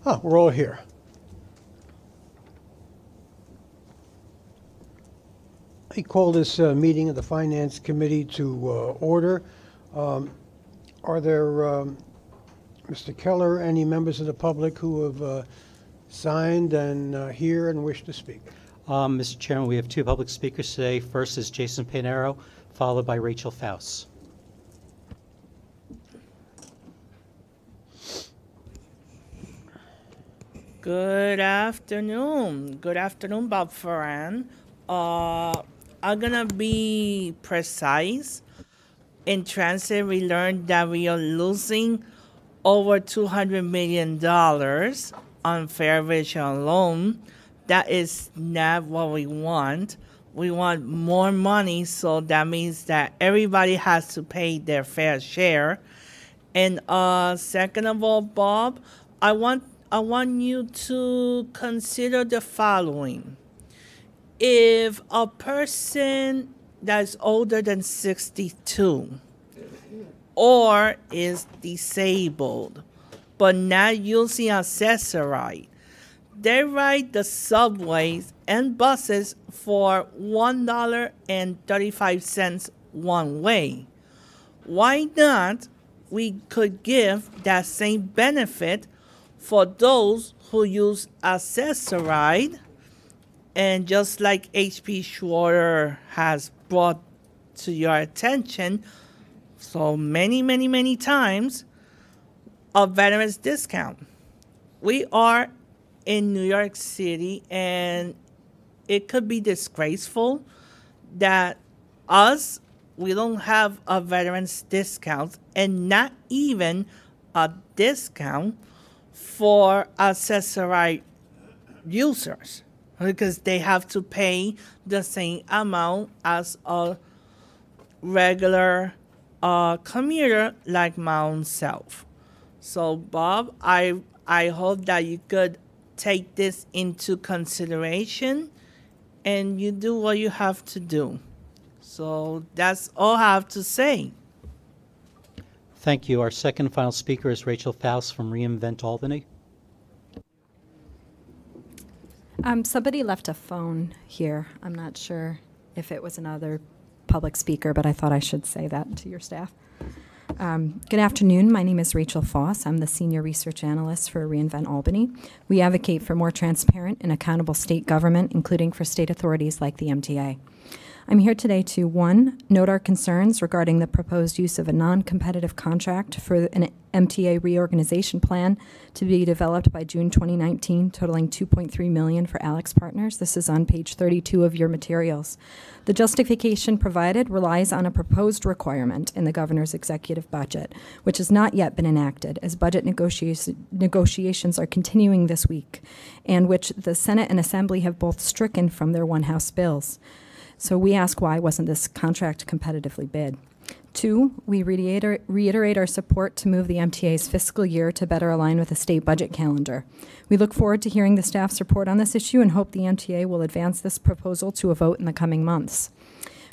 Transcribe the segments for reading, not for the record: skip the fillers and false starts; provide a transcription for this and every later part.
Oh, we're all here. I call this meeting of the Finance Committee to order. Are there, Mr. Keller, any members of the public who have signed and here and wish to speak? Mr. Chairman, we have two public speakers today. First is Jason Pinero, followed by Rachel Faust. Good afternoon. Good afternoon, Bob Ferran. I'm gonna be precise. In transit, we learned that we are losing over $200 million on fair vision alone. That is not what we want. We want more money, so that means that everybody has to pay their fair share. And second of all, Bob, I want you to consider the following. If a person that's older than 62 or is disabled but not using accessoride, they ride the subways and buses for $1.35 one way. Why not we could give that same benefit for those who use accessoride? And just like H.P. Schroeder has brought to your attention so many times, a veterans discount. We are in New York City, and it could be disgraceful that we don't have a veterans discount, and not even a discount for accessoride users, because they have to pay the same amount as a regular commuter like my own self. So, Bob, I hope that you could take this into consideration and you do what you have to do. So that's all I have to say. Thank you. Our second and final speaker is Rachel Faust from reInvent Albany. Somebody left a phone here. I'm not sure if it was another public speaker, but I thought I should say that to your staff. Good afternoon. My name is Rachel Faust. I'm the Senior Research Analyst for reInvent Albany. We advocate for more transparent and accountable state government, including for state authorities like the MTA. I'm here today to, 1, note our concerns regarding the proposed use of a non-competitive contract for an MTA reorganization plan to be developed by June 2019, totaling $2.3 million for Alex Partners. This is on page 32 of your materials. The justification provided relies on a proposed requirement in the governor's executive budget, which has not yet been enacted, as budget negotiations are continuing this week, and which the Senate and Assembly have both stricken from their one-house bills. So we ask, why wasn't this contract competitively bid? 2, we reiterate our support to move the MTA's fiscal year to better align with the state budget calendar. We look forward to hearing the staff's report on this issue and hope the MTA will advance this proposal to a vote in the coming months.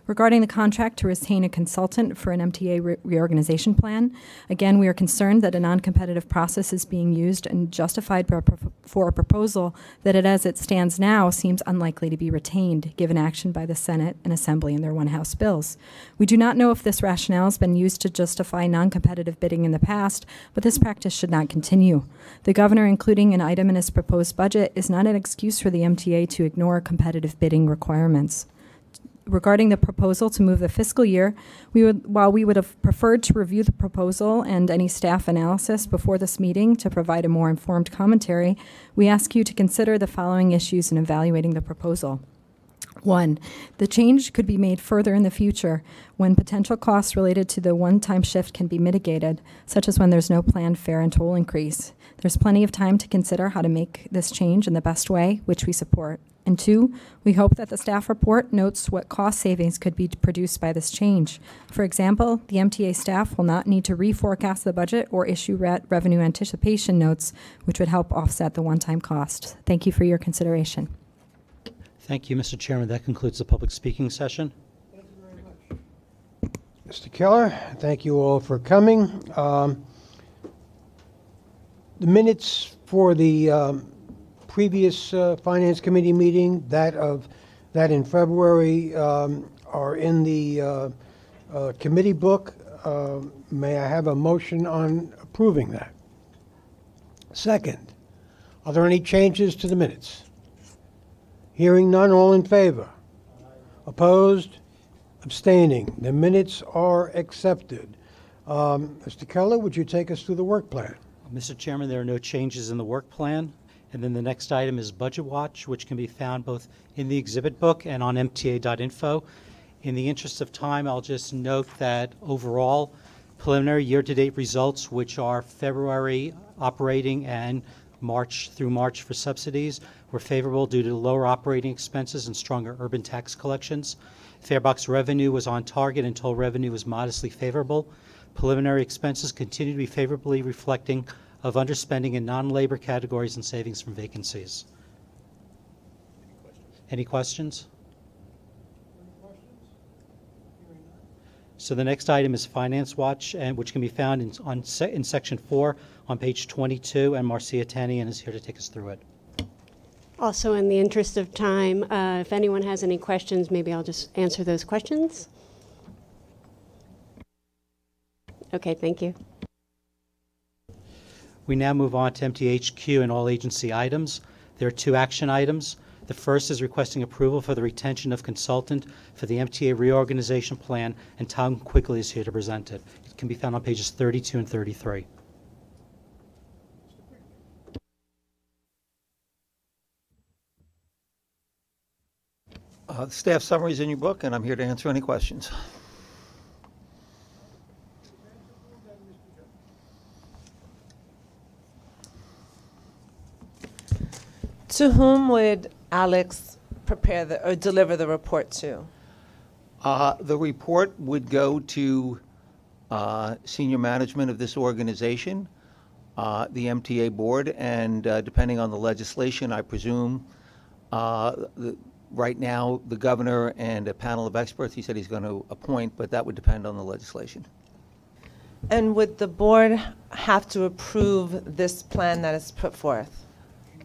Regarding the contract to retain a consultant for an MTA reorganization plan, again, we are concerned that a non-competitive process is being used and justified for a proposal that, as it stands now, seems unlikely to be retained, given action by the Senate and Assembly in their one-house bills. We do not know if this rationale has been used to justify non-competitive bidding in the past, but this practice should not continue. The governor including an item in his proposed budget is not an excuse for the MTA to ignore competitive bidding requirements. Regarding the proposal to move the fiscal year, while we would have preferred to review the proposal and any staff analysis before this meeting to provide a more informed commentary, we ask you to consider the following issues in evaluating the proposal. 1, the change could be made further in the future when potential costs related to the one-time shift can be mitigated, such as when there's no planned fare and toll increase. There's plenty of time to consider how to make this change in the best way, which we support. And 2, we hope that the staff report notes what cost savings could be produced by this change. For example, the MTA staff will not need to reforecast the budget or issue revenue anticipation notes, which would help offset the one-time cost. Thank you for your consideration. Thank you, Mr. Chairman. That concludes the public speaking session. Thank you very much. Mr. Keller, thank you all for coming. The minutes for the previous Finance Committee meeting, that in February, are in the committee book. May I have a motion on approving that? Second, are there any changes to the minutes? Hearing none, all in favor? Opposed? Abstaining? The minutes are accepted. Mr. Keller, would you take us through the work plan? Mr. Chairman, there are no changes in the work plan. And then the next item is Budget Watch, which can be found both in the exhibit book and on MTA.info. In the interest of time, I'll just note that overall, preliminary year-to-date results, which are February operating and March through March for subsidies, were favorable due to lower operating expenses and stronger urban tax collections. Farebox revenue was on target and toll revenue was modestly favorable. Preliminary expenses continue to be favorably reflecting of underspending in non-labor categories and savings from vacancies. Any questions? So the next item is Finance Watch, and which can be found in Section 4 on page 22, and Marcia Tanian is here to take us through it. Also, in the interest of time, if anyone has any questions, maybe I'll just answer those questions. Okay, thank you. We now move on to MTHQ and all agency items. There are 2 action items. The first is requesting approval for the retention of consultant for the MTA reorganization plan, and Tom Quigley is here to present it. It can be found on pages 32 and 33. The staff summary is in your book, and I'm here to answer any questions. To whom would Alex prepare or deliver the report to? The report would go to senior management of this organization, the MTA Board, and depending on the legislation, I presume right now the governor and a panel of experts he said he's going to appoint, but that would depend on the legislation. And would the board have to approve this plan that is put forth?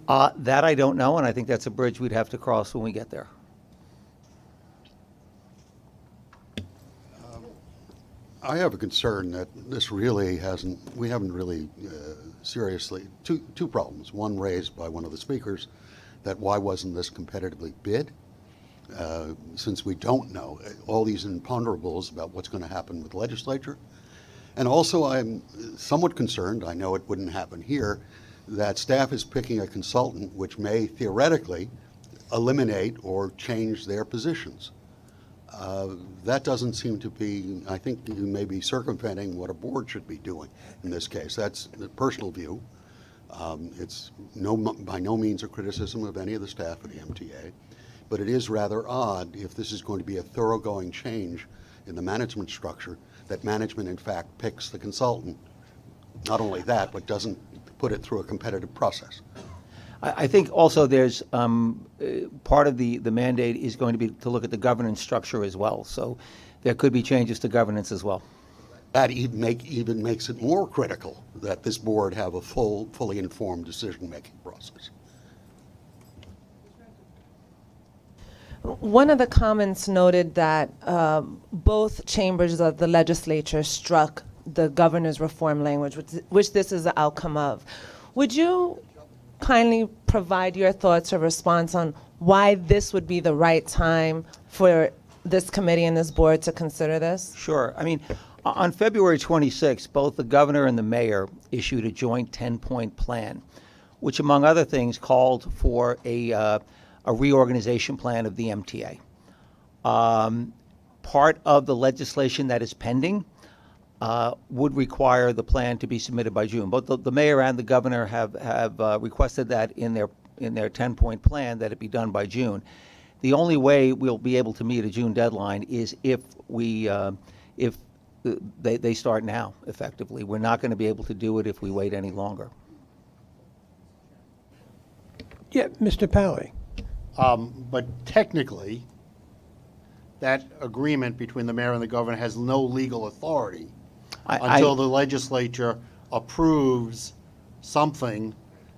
That I don't know, and I think that's a bridge we'd have to cross when we get there. I have a concern that this really we haven't really seriously, two problems. One raised by one of the speakers, that why wasn't this competitively bid? Since we don't know all these imponderables about what's going to happen with the legislature. And also I'm somewhat concerned, I know it wouldn't happen here, that staff is picking a consultant which may theoretically eliminate or change their positions. That doesn't seem to be, I think you may be circumventing what a board should be doing in this case. That's the personal view. It's by no means a criticism of any of the staff at the MTA, but it is rather odd if this is going to be a thoroughgoing change in the management structure, that management in fact picks the consultant. Not only that, but doesn't put it through a competitive process. I think also there's part of the mandate is going to be to look at the governance structure as well. So there could be changes to governance as well. That even makes it more critical that this board have a fully informed decision-making process. One of the comments noted that both chambers of the legislature struck the governor's reform language, which this is the outcome of. Would you kindly provide your thoughts or response on why this would be the right time for this committee and this board to consider this? Sure. I mean, on February 26th, both the governor and the mayor issued a joint 10-point plan, which, among other things, called for a reorganization plan of the MTA. Part of the legislation that is pending would require the plan to be submitted by June. Both the mayor and the governor have requested that in their 10-point plan that it be done by June. The only way we'll be able to meet a June deadline is if they start now, effectively. We're not going to be able to do it if we wait any longer. Yeah, Mr. Pally. But technically, that agreement between the mayor and the governor has no legal authority until the legislature approves something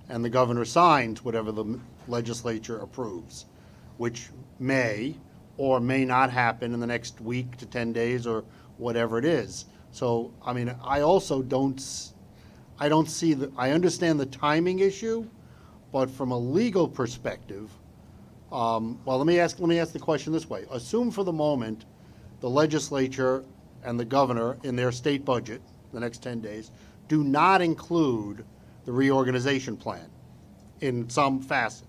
and the governor signs whatever the legislature approves, which may or may not happen in the next week to 10 days or whatever it is. So, I mean, I also don't see I understand the timing issue, but from a legal perspective, well, let me ask the question this way. Assume for the moment the legislature and the governor in their state budget, the next 10 days, do not include the reorganization plan in some facet.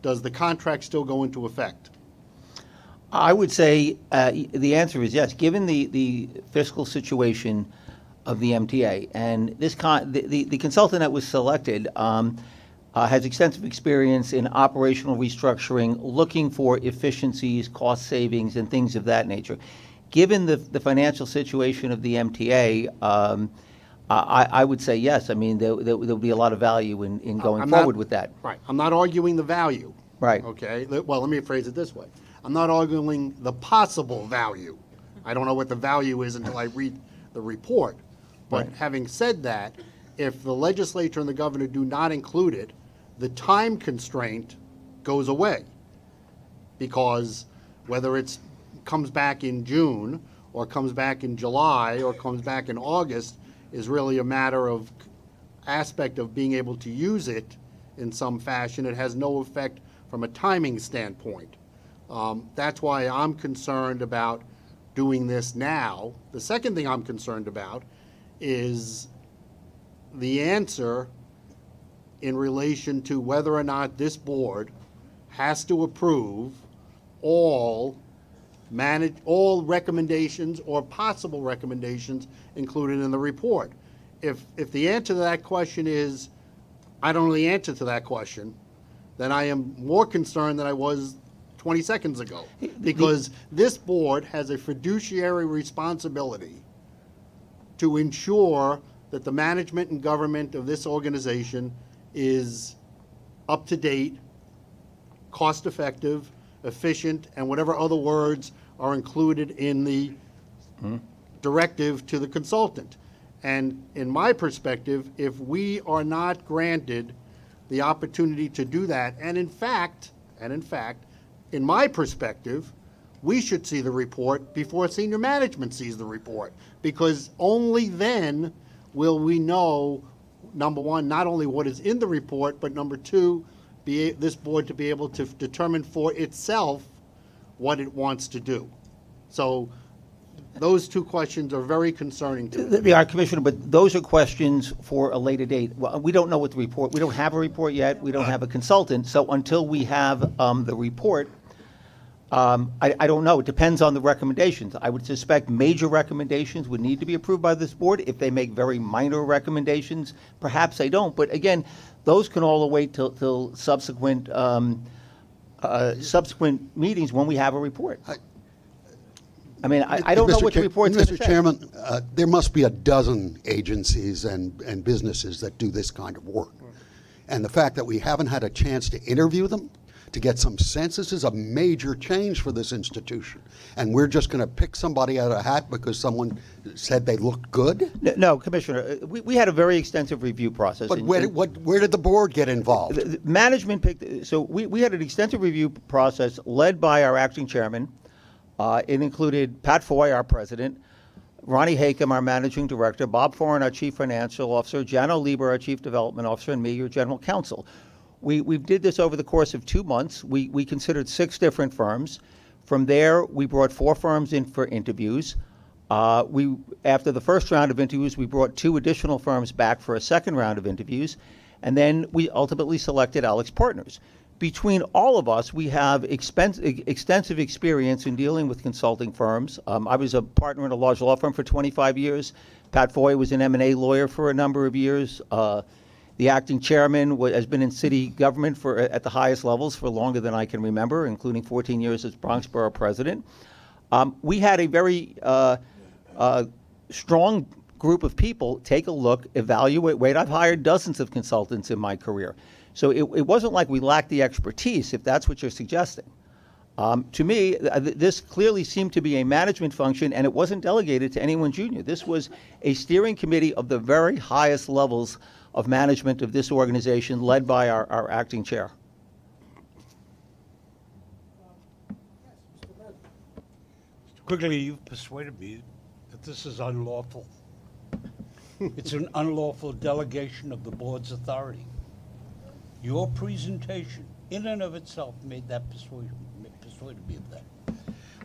Does the contract still go into effect? I would say the answer is yes. Given the fiscal situation of the MTA, and the consultant that was selected has extensive experience in operational restructuring, looking for efficiencies, cost savings, and things of that nature. Given the financial situation of the MTA, I would say yes. I mean, there would be a lot of value in going forward with that. Right. I'm not arguing the value. Right. Okay. Well, let me phrase it this way. I'm not arguing the possible value. I don't know what the value is until I read the report. But Right. having said that, if the legislature and the governor do not include it, the time constraint goes away. Because whether it comes back in June or comes back in July or comes back in August is really a matter of aspect of being able to use it in some fashion. It has no effect from a timing standpoint. That's why I'm concerned about doing this now. The second thing I'm concerned about is the answer in relation to whether or not this board has to approve all recommendations or possible recommendations included in the report. If the answer to that question is, I don't know the answer to that question, then I am more concerned than I was 20 seconds ago. Because this board has a fiduciary responsibility to ensure that the management and government of this organization is up to date, cost effective, efficient, and whatever other words are included in the directive to the consultant. And in my perspective, if we are not granted the opportunity to do that, and in fact, in my perspective, we should see the report before senior management sees the report, because only then will we know, number one, not only what is in the report, but number two, this board to be able to determine for itself what it wants to do. So those two questions are very concerning to me. They are, Commissioner, but those are questions for a later date. Well, we don't know what the report, we don't have a report yet, we don't have a consultant, so until we have the report, I don't know. It depends on the recommendations. I would suspect major recommendations would need to be approved by this board. If they make very minor recommendations, perhaps they don't. But again, those can all wait till subsequent meetings when we have a report. I mean, I don't know what the report's going to say. Mr. Chairman, there must be a dozen agencies and businesses that do this kind of work. And the fact that we haven't had a chance to interview them, to get some sense, this is a major change for this institution. And we're just going to pick somebody out of a hat because someone said they looked good? No, Commissioner, we had a very extensive review process. But where did the board get involved? The management picked, so we had an extensive review process led by our acting chairman. It included Pat Foy, our president, Ronnie Hakem, our managing director, Bob Foran, our chief financial officer, Jano Lieber, our chief development officer, and me, your general counsel. We did this over the course of 2 months. We considered 6 different firms. From there, we brought 4 firms in for interviews. After the first round of interviews, we brought 2 additional firms back for a second round of interviews, and then we ultimately selected Alex Partners. Between all of us, we have extensive experience in dealing with consulting firms. I was a partner in a large law firm for 25 years. Pat Foy was an M&A lawyer for a number of years. The acting chairman has been in city government at the highest levels for longer than I can remember, including 14 years as Bronx Borough president. We had a very strong group of people take a look, evaluate, wait. I've hired dozens of consultants in my career. So it wasn't like we lacked the expertise, if that's what you're suggesting. To me, this clearly seemed to be a management function, and it wasn't delegated to anyone junior. This was a steering committee of the very highest levels of management of this organization led by our acting chair. Quigley, you've persuaded me that this is unlawful. It's an unlawful delegation of the board's authority. Your presentation, in and of itself, persuaded me of that.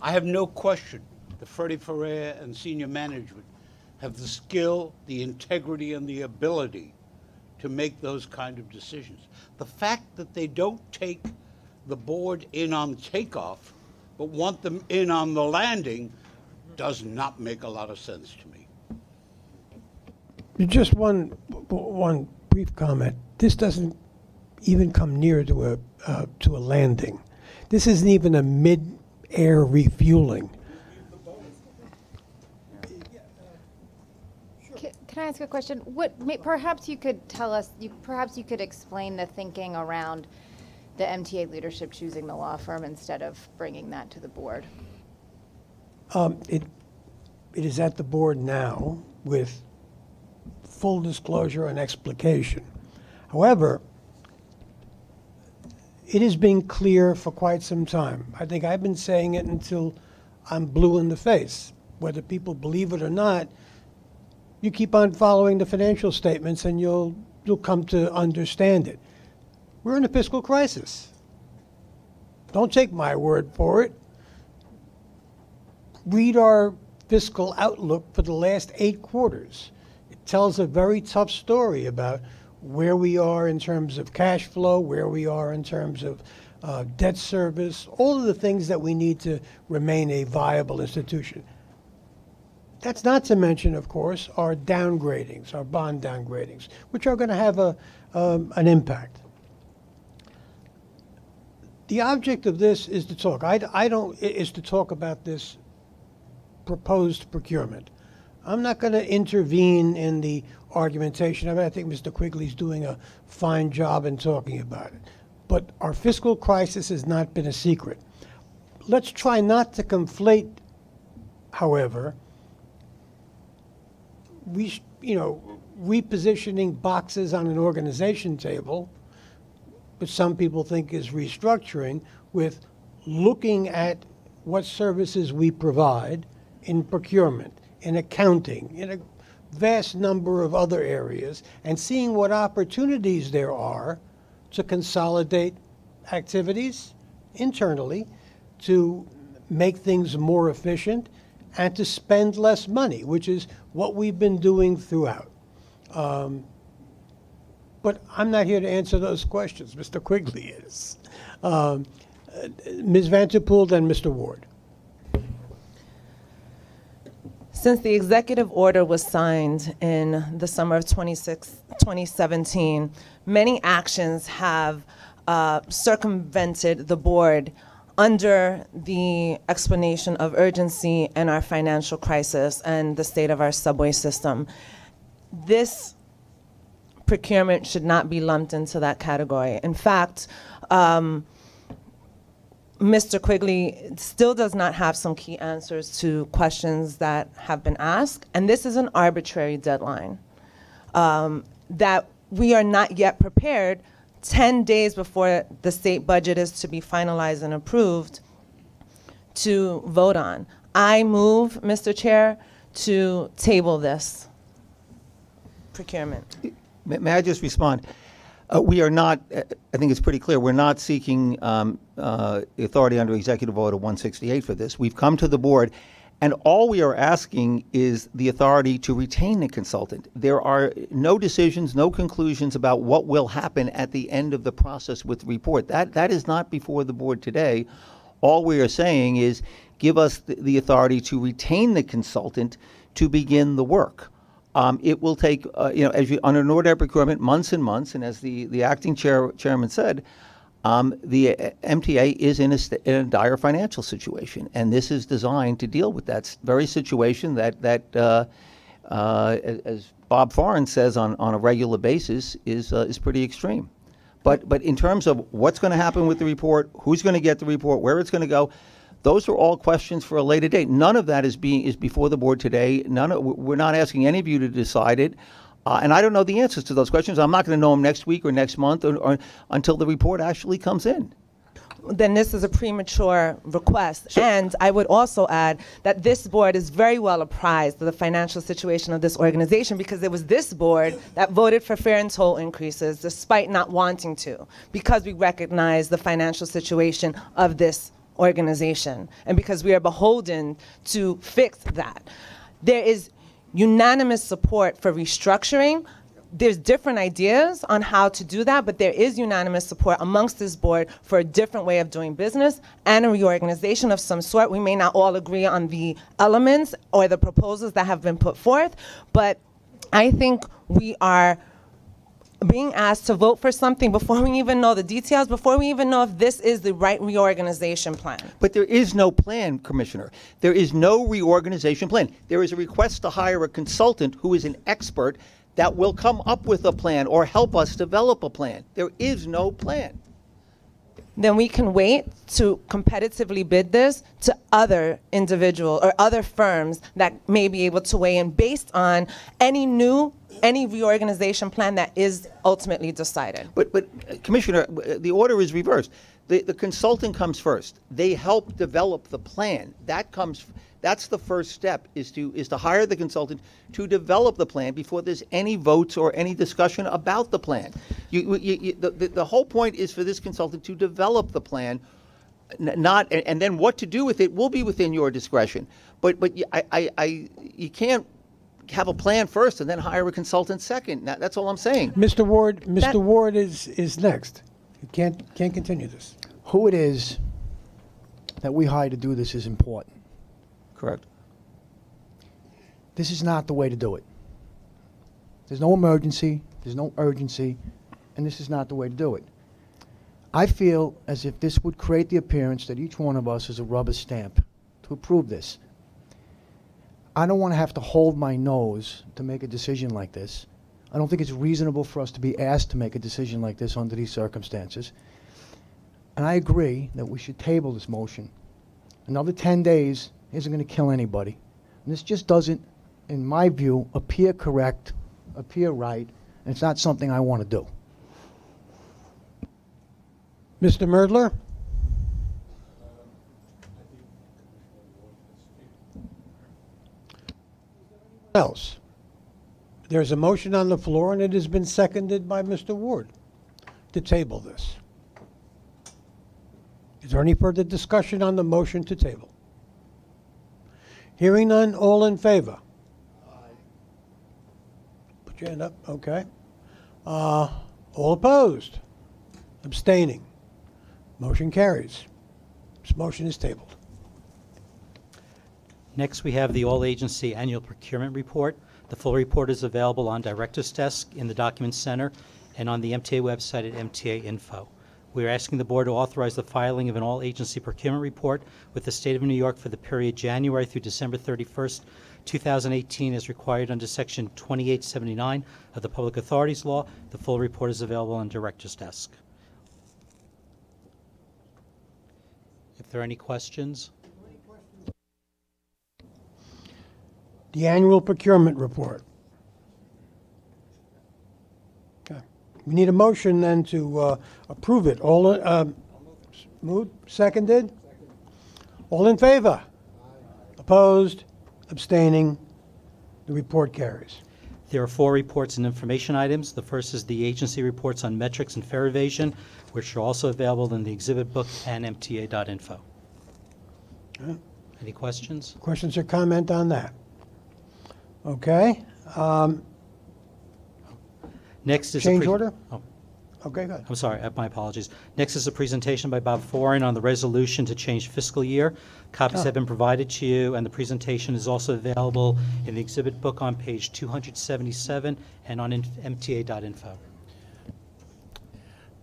I have no question that Freddie Ferrer and senior management have the skill, the integrity, and the ability to make those kind of decisions. The fact that they don't take the board in on takeoff, but want them in on the landing, does not make a lot of sense to me. Just one brief comment. This doesn't even come near to a landing. This isn't even a mid-air refueling. Can I ask a question? Perhaps you could tell us. Perhaps you could explain the thinking around the MTA leadership choosing the law firm instead of bringing that to the board. It is at the board now with full disclosure and explication. However, it has been clear for quite some time. I think I've been saying it until I'm blue in the face. Whether people believe it or not, you keep on following the financial statements and you'll come to understand it. We're in a fiscal crisis. Don't take my word for it. Read our fiscal outlook for the last 8 quarters. It tells a very tough story about where we are in terms of cash flow, where we are in terms of debt service, all of the things that we need to remain a viable institution. That's not to mention, of course, our downgradings, our bond downgradings, which are going to have an impact. The object of this is to talk. Is to talk about this proposed procurement. I'm not going to intervene in the argumentation. I think Mr. Quigley's doing a fine job in talking about it. But our fiscal crisis has not been a secret. Let's try not to conflate, however, repositioning boxes on an organization table, which some people think is restructuring, with looking at what services we provide in procurement, in accounting, in a vast number of other areas, and seeing what opportunities there are to consolidate activities internally, to make things more efficient, and to spend less money, which is what we've been doing throughout. But I'm not here to answer those questions. Mr. Quigley is. Ms. Vanterpool and Mr. Ward. Since the executive order was signed in the summer of 2017, many actions have circumvented the board under the explanation of urgency and our financial crisis and the state of our subway system. This procurement should not be lumped into that category. In fact, Mr. Quigley still does not have some key answers to questions that have been asked, and this is an arbitrary deadline that we are not yet prepared 10 days before the state budget is to be finalized and approved to vote on. I move, Mr. Chair, to table this procurement. May I just respond? We are not, I think it's pretty clear, we're not seeking authority under Executive Order 168 for this. We've come to the board, and all we are asking is the authority to retain the consultant. There are no decisions, no conclusions about what will happen at the end of the process with the report. That is not before the board today. All we are saying is give us the authority to retain the consultant to begin the work. It will take, under an ordinary procurement, months and months, and as the acting chairman said, the MTA is in a dire financial situation, and this is designed to deal with that very situation that as Bob Foran says on a regular basis, is pretty extreme. But in terms of what's going to happen with the report, who's going to get the report, where it's going to go, those are all questions for a later date. None of that is before the board today. We're not asking any of you to decide it. And I don't know the answers to those questions. I'm not going to know them next week or next month or until the report actually comes in. Then this is a premature request. And I would also add that this board is very well apprised of the financial situation of this organization, because it was this board that voted for fare and toll increases despite not wanting to, because we recognize the financial situation of this organization and because we are beholden to fix that. There is unanimous support for restructuring. There's different ideas on how to do that, but there is unanimous support amongst this board for a different way of doing business and a reorganization of some sort. We may not all agree on the elements or the proposals that have been put forth, but I think we are being asked to vote for something before we even know the details, before we even know if this is the right reorganization plan. But there is no plan, Commissioner. There is no reorganization plan. There is a request to hire a consultant who is an expert that will come up with a plan or help us develop a plan. There is no plan. Then we can wait to competitively bid this to other individual or other firms that may be able to weigh in based on any reorganization plan that is ultimately decided. But Commissioner, the order is reversed. The consultant comes first. They help develop the plan. That's the first step, is to hire the consultant to develop the plan before there's any votes or any discussion about the plan. The whole point is for this consultant to develop the plan, and then what to do with it will be within your discretion. But you can't have a plan first and then hire a consultant second. That's all I'm saying. Mr. Ward, Mr. Ward is next. You can't continue this. Who it is that we hire to do this is important. Correct. This is not the way to do it. There's no emergency, there's no urgency, and this is not the way to do it. I feel as if this would create the appearance that each one of us is a rubber stamp to approve this. I don't want to have to hold my nose to make a decision like this. I don't think it's reasonable for us to be asked to make a decision like this under these circumstances. And I agree that we should table this motion. Another 10 days isn't going to kill anybody. And this just doesn't, in my view, appear correct, appear right, and it's not something I want to do. Mr. Merdler? Else? There's a motion on the floor, and it has been seconded by Mr. Ward to table this. Is there any further discussion on the motion to table? Hearing none, all in favor? Aye. Put your hand up, okay. All opposed? Abstaining? Motion carries. This motion is tabled. Next, we have the all-agency annual procurement report. The full report is available on Director's Desk in the Documents Center and on the MTA website at MTA Info. We are asking the Board to authorize the filing of an all-agency procurement report with the State of New York for the period January through December 31st, 2018, as required under Section 2879 of the Public Authorities Law. The full report is available on Director's Desk. If there are any questions. The annual procurement report. Okay. We need a motion then to approve it. All moved, seconded? All in favor? Opposed? Abstaining? The report carries. There are 4 reports and information items. The first is the agency reports on metrics and fare evasion, which are also available in the exhibit book and mta.info. Okay. Any questions? Questions or comment on that? Okay. Next is Change order? Oh, Okay, good. I'm sorry, my apologies. Next is a presentation by Bob Foran on the resolution to change fiscal year. Copies have been provided to you, and the presentation is also available in the exhibit book on page 277 and on mta.info.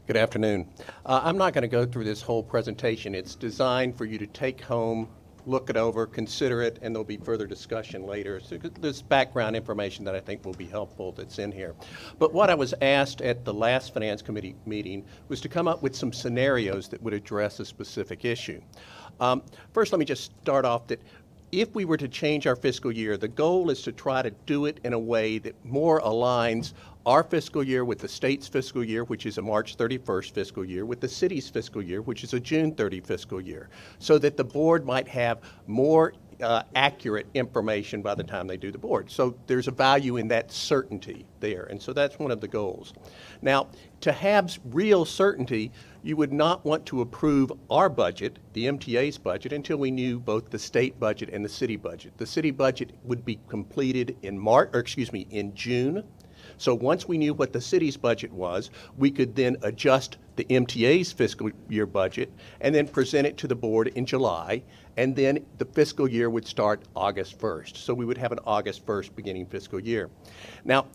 Good afternoon. I'm not going to go through this whole presentation. It's designed for you to take home, look it over, consider it, and there'll be further discussion later. So there's background information that I think will be helpful that's in here. But what I was asked at the last Finance Committee meeting was to come up with some scenarios that would address a specific issue. First, let me just start off that if we were to change our fiscal year, the goal is to try to do it in a way that more aligns our fiscal year with the state's fiscal year, which is a March 31st fiscal year, with the city's fiscal year, which is a June 30 fiscal year, so that the board might have more accurate information by the time they do the board. So there's a value in that certainty there, and so that's one of the goals. Now, to have real certainty, you would not want to approve our budget, the MTA's budget, until we knew both the state budget and the city budget. The city budget would be completed in in June. So once we knew what the city's budget was, we could then adjust the MTA's fiscal year budget and then present it to the board in July, and then the fiscal year would start August 1st. So we would have an August 1st beginning fiscal year. Now,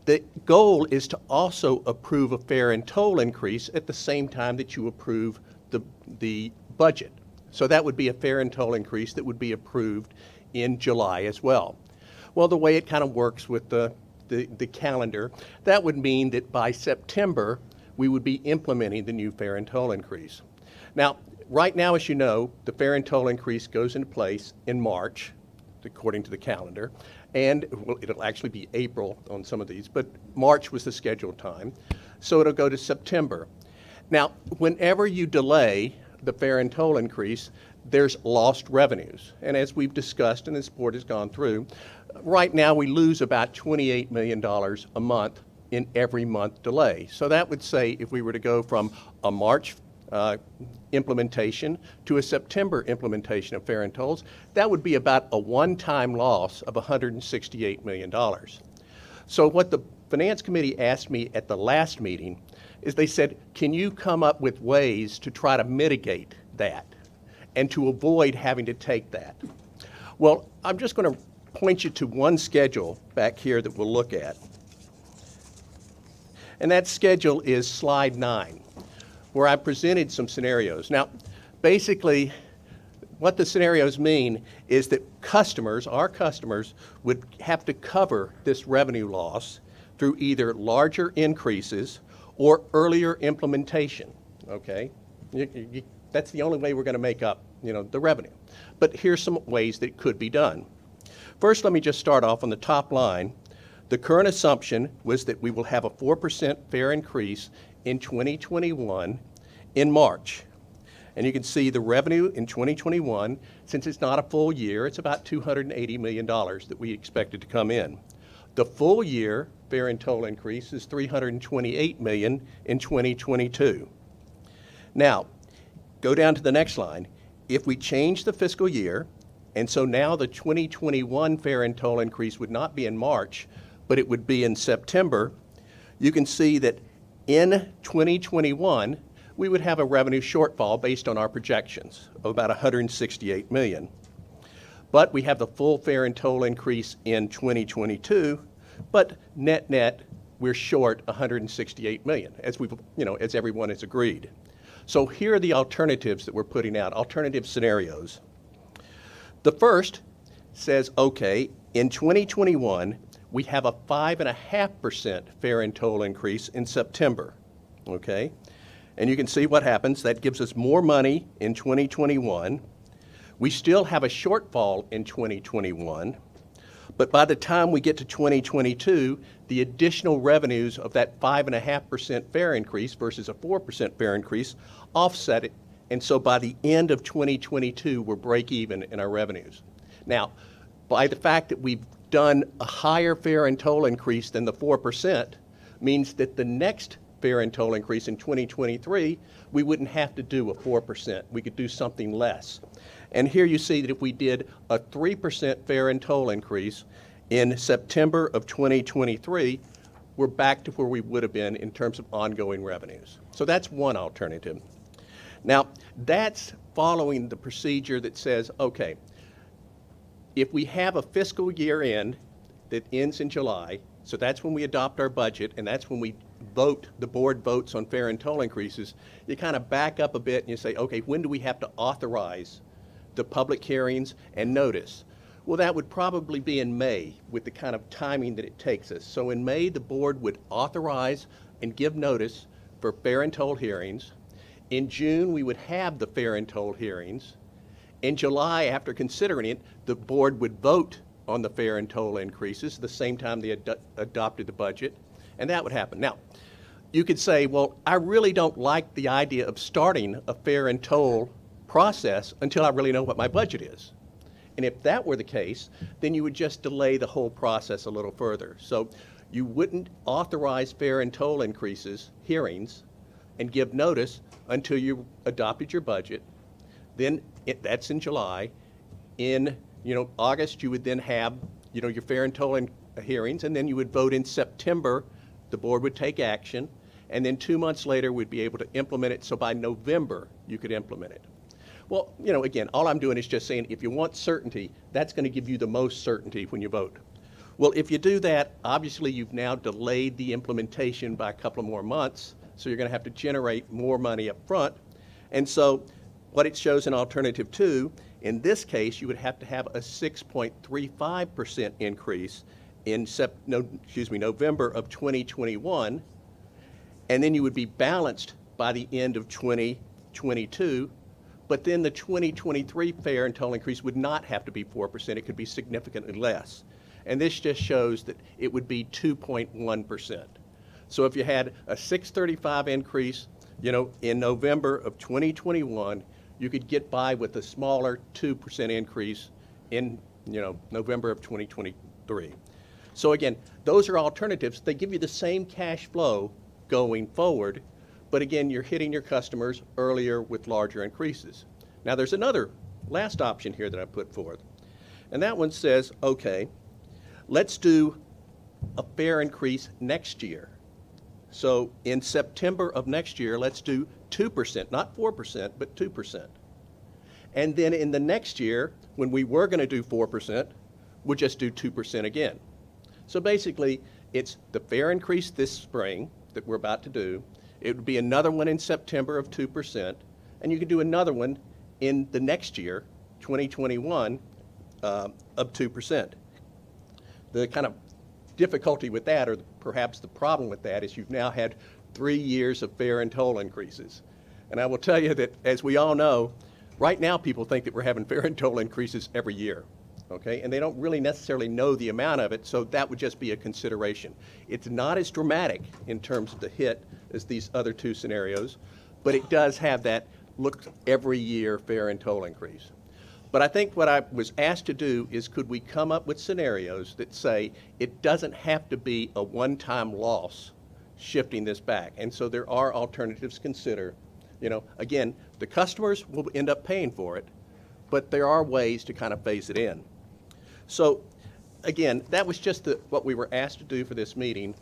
the goal is to also approve a fare and toll increase at the same time that you approve the budget. So that would be a fare and toll increase that would be approved in July as well. Well, the way it kind of works with the calendar, that would mean that by September, we would be implementing the new fare and toll increase. Now, right now, as you know, the fare and toll increase goes into place in March, according to the calendar, and well, it'll actually be April on some of these, but March was the scheduled time, so it'll go to September. Now, whenever you delay the fare and toll increase, there's lost revenues, and as we've discussed and this board has gone through, right now we lose about $28 million a month in every month delay. So that would say if we were to go from a March implementation to a September implementation of fare and tolls, that would be about a one-time loss of $168 million. So what the Finance Committee asked me at the last meeting is they said, can you come up with ways to try to mitigate that and to avoid having to take that? Well, I'm just going to point you to one schedule back here that we'll look at. And that schedule is slide 9, where I presented some scenarios. Now, basically, what the scenarios mean is that customers, our customers, would have to cover this revenue loss through either larger increases or earlier implementation, okay? That's the only way we're going to make up, the revenue. But here's some ways that it could be done. First, let me just start off on the top line. The current assumption was that we will have a 4% fare increase in 2021 in March. And you can see the revenue in 2021, since it's not a full year, it's about $280 million that we expected to come in. The full year fare and toll increase is $328 million in 2022. Now, go down to the next line. If we change the fiscal year, and so now the 2021 fare and toll increase would not be in March, but it would be in September, you can see that in 2021, we would have a revenue shortfall based on our projections of about $168 million. But we have the full fare and toll increase in 2022, but net, we're short $168 million, as we've, as everyone has agreed. So here are the alternatives that we're putting out, alternative scenarios. The first says, okay, in 2021, we have a 5.5% fare and toll increase in September, okay? And you can see what happens. That gives us more money in 2021. We still have a shortfall in 2021, but by the time we get to 2022, the additional revenues of that 5.5% fare increase versus a 4% fare increase offset it. And so by the end of 2022, we're break even in our revenues. Now, by the fact that we've done a higher fare and toll increase than the 4% means that the next fare and toll increase in 2023, we wouldn't have to do a 4%. We could do something less. And here you see that if we did a 3% fare and toll increase in September of 2023, we're back to where we would have been in terms of ongoing revenues. So that's one alternative. Now, that's following the procedure that says, okay, if we have a fiscal year end that ends in July, so that's when we adopt our budget, and that's when we vote, the board votes on fare and toll increases, you kind of back up a bit and you say, okay, when do we have to authorize the public hearings and notice? Well, that would probably be in May with the kind of timing that it takes us. So in May, the board would authorize and give notice for fare and toll hearings. In June, we would have the fare and toll hearings. In July, after considering it, the board would vote on the fare and toll increases the same time they adopted the budget, and that would happen. Now, you could say, well, I really don't like the idea of starting a fare and toll process until I really know what my budget is. And if that were the case, then you would just delay the whole process a little further. So you wouldn't authorize fare and toll increases, hearings, and give notice until you adopted your budget. Then that's in July. In August, you would then have your fare and toll hearings, and then you would vote in September. The board would take action, and then 2 months later, we'd be able to implement it. So by November, you could implement it. Well, again, all I'm doing is just saying if you want certainty, that's going to give you the most certainty when you vote. Well, if you do that, obviously you've now delayed the implementation by a couple of more months, so you're going to have to generate more money up front. And so what it shows in Alternative 2, in this case, you would have to have a 6.35% increase in November of 2021, and then you would be balanced by the end of 2022. But then the 2023 fare and toll increase would not have to be 4%. It could be significantly less. And this just shows that it would be 2.1%. So if you had a 635 increase, in November of 2021, you could get by with a smaller 2% increase in, November of 2023. So again, those are alternatives. They give you the same cash flow going forward, but again, you're hitting your customers earlier with larger increases. Now there's another last option here that I put forth, and that one says, okay, let's do a fare increase next year. So in September of next year, let's do 2%, not 4%, but 2%. And then in the next year, when we were going to do 4%, we'll just do 2% again. So basically, it's the fare increase this spring that we're about to do. It would be another one in September of 2%, and you could do another one in the next year, 2021, of 2%. The kind of difficulty with that, or perhaps the problem with that, is you've now had 3 years of fare and toll increases. And I will tell you that, as we all know, right now people think that we're having fare and toll increases every year. Okay, and they don't really necessarily know the amount of it, so that would just be a consideration. It's not as dramatic in terms of the hit as these other two scenarios, but it does have that look every year fare and toll increase. But I think what I was asked to do is, could we come up with scenarios that say it doesn't have to be a one-time loss shifting this back? And so there are alternatives to consider. Again, the customers will end up paying for it, but there are ways to kind of phase it in. So again, that was just what we were asked to do for this meeting.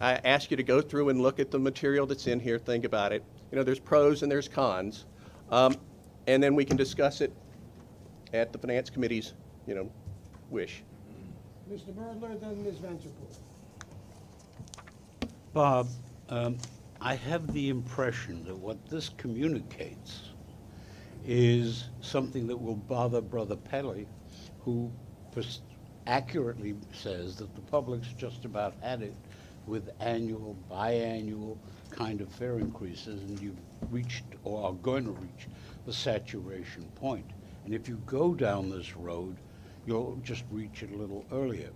I asked you to go through and look at the material that's in here, think about it. There's pros and there's cons, and then we can discuss it at the Finance Committee's, wish. Mr. Birdler, then Ms. Vanderpool. Bob, I have the impression that what this communicates is something that will bother Brother Pelly, who accurately says that the public's just about had it with annual, biannual kind of fare increases, and you've reached or are going to reach the saturation point. And if you go down this road, you'll just reach it a little earlier.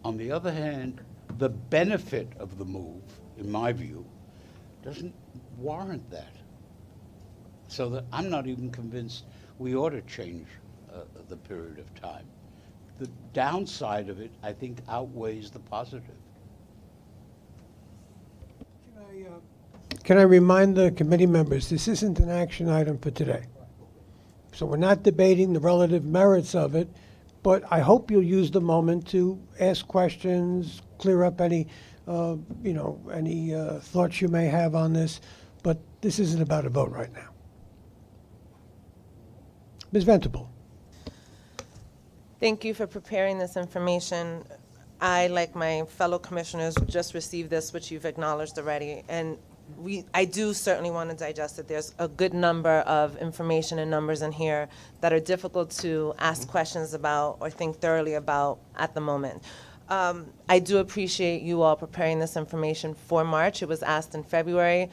On the other hand, the benefit of the move, in my view, doesn't warrant that. So that I'm not even convinced we ought to change the period of time. The downside of it, I think, outweighs the positive. Can I remind the committee members, this isn't an action item for today. So we're not debating the relative merits of it, but I hope you'll use the moment to ask questions, clear up any, any thoughts you may have on this. But this isn't about a vote right now. Ms. Venable. Thank you for preparing this information. I, like my fellow commissioners, just received this, which you've acknowledged already, and I do certainly want to digest it. There's a good number of information and numbers in here that are difficult to ask questions about or think thoroughly about at the moment. I do appreciate you all preparing this information for March. It was asked in February,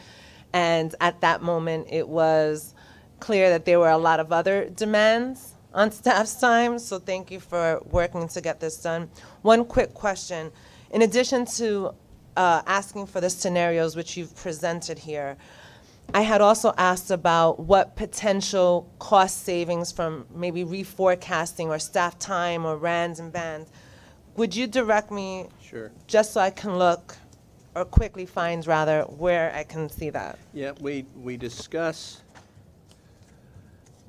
and at that moment it was clear that there were a lot of other demands on staff's time, so thank you for working to get this done. One quick question. In addition to asking for the scenarios which you've presented here, I had also asked about what potential cost savings from maybe reforecasting or staff time or RANs and bands. Would you direct me, Sure. just so I can look, or quickly find rather, where I can see that? Yeah, we discuss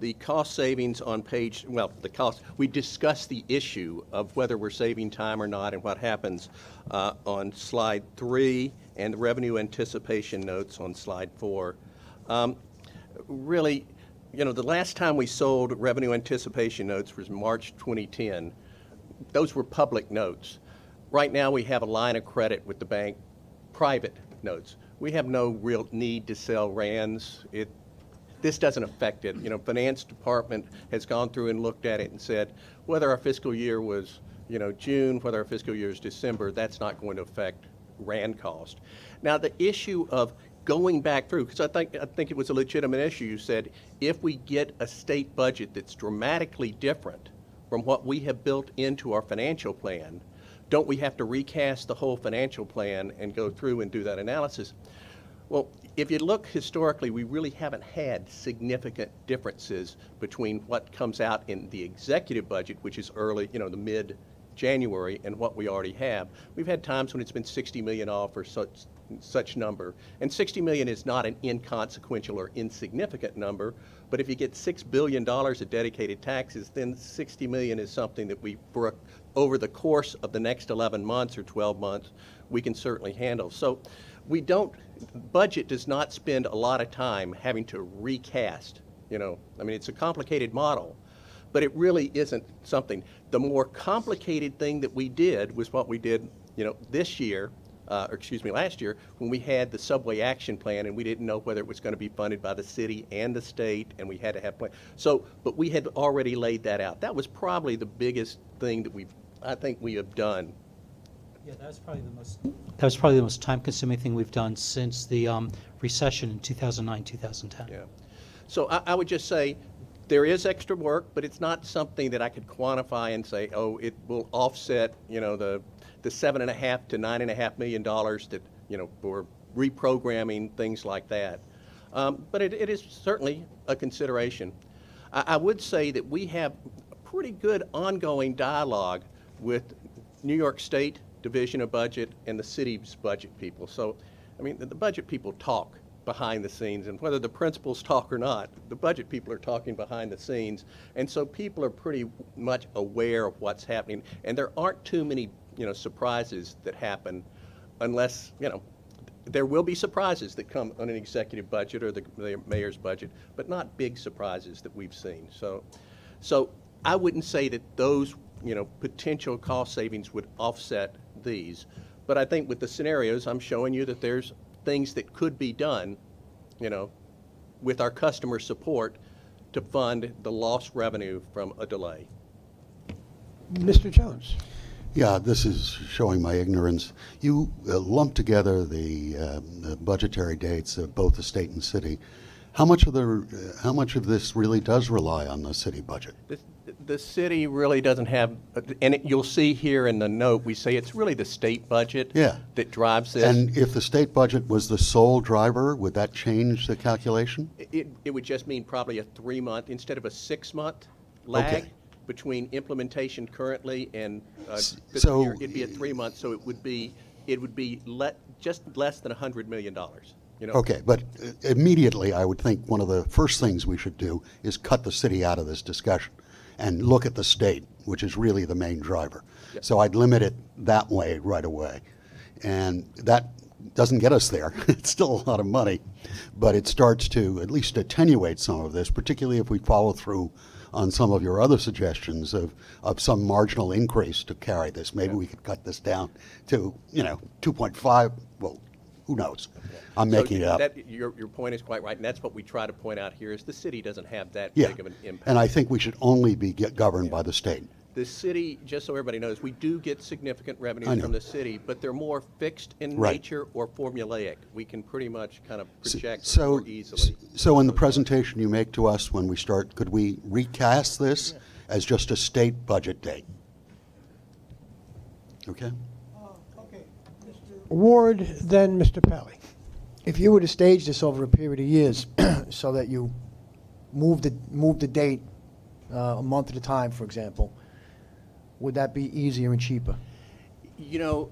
the cost savings on page, well, we discuss the issue of whether we're saving time or not and what happens on slide 3 and the revenue anticipation notes on slide 4. Really, you know, the last time we sold revenue anticipation notes was March 2010. Those were public notes. Right now we have a line of credit with the bank, private notes. We have no real need to sell RANs. This doesn't affect it. You know, finance department has gone through and looked at it and said, whether our fiscal year was, you know, June, whether our fiscal year is December, that's not going to affect RAND cost. Now, the issue of going back through, because I think it was a legitimate issue, you said, if we get a state budget that's dramatically different from what we have built into our financial plan, don't we have to recast the whole financial plan and go through and do that analysis? Well, if you look historically, we really haven't had significant differences between what comes out in the executive budget, which is early, you know, the mid-January, and what we already have. We've had times when it's been 60 million off or such number. And 60 million is not an inconsequential or insignificant number, but if you get $6 billion of dedicated taxes, then 60 million is something that we, over the course of the next 11 months or 12 months, we can certainly handle. So we don't, budget does not spend a lot of time having to recast, you know. I mean, it's a complicated model, but it really isn't something. The more complicated thing that we did was what we did, you know, this year, last year, when we had the subway action plan and we didn't know whether it was going to be funded by the city and the state, and we had to have plan. So, but we had already laid that out. That was probably the biggest thing that I think we have done. Yeah, that was probably the most time-consuming thing we've done since the recession in 2009, 2010. Yeah. So I would just say there is extra work, but it's not something that I could quantify and say, oh, it will offset, you know, the $7.5 to $9.5 million that, you know, for reprogramming, things like that. But it is certainly a consideration. I would say that we have a pretty good ongoing dialogue with New York State Division of Budget and the city's budget people. So, I mean, the budget people talk behind the scenes, and whether the principals talk or not, the budget people are talking behind the scenes. And so people are pretty much aware of what's happening, and there aren't too many, you know, surprises that happen unless, you know, there will be surprises that come on an executive budget or the mayor's budget, but not big surprises that we've seen. So I wouldn't say that those, you know, potential cost savings would offset these, but I think with the scenarios, I'm showing you that there's things that could be done, you know, with our customer support to fund the lost revenue from a delay. Mr. Jones. Yeah, this is showing my ignorance. You lump together the budgetary dates of both the state and city. How much of this really does rely on the city budget? The city really doesn't have, and you'll see here in the note, we say it's really the state budget that drives this. And if the state budget was the sole driver, would that change the calculation? It would just mean probably a 3-month instead of a 6-month lag between implementation currently and so year. It'd be a 3 month, so it would be just less than $100 million. You know? Okay, but immediately I would think one of the first things we should do is cut the city out of this discussion and look at the state, which is really the main driver. Yep. So I'd limit it that way right away. And that doesn't get us there. It's still a lot of money, but it starts to at least attenuate some of this, particularly if we follow through on some of your other suggestions of some marginal increase to carry this. Maybe we could cut this down to, you know, 2.5, well, who knows? I'm making it up. Your point is quite right, and that's what we try to point out here is the city doesn't have that big of an impact. And I think we should only be governed by the state. The city, just so everybody knows, we do get significant I revenues know. from the city, but they're more fixed in Right. nature or formulaic. We can pretty much kind of project So, more easily. so in the presentation you make to us when we start, could we recast this as just a state budget date? Okay? Ward, then Mr. Pally. If you were to stage this over a period of years so that you move the date a month at a time, for example, would that be easier and cheaper? You know,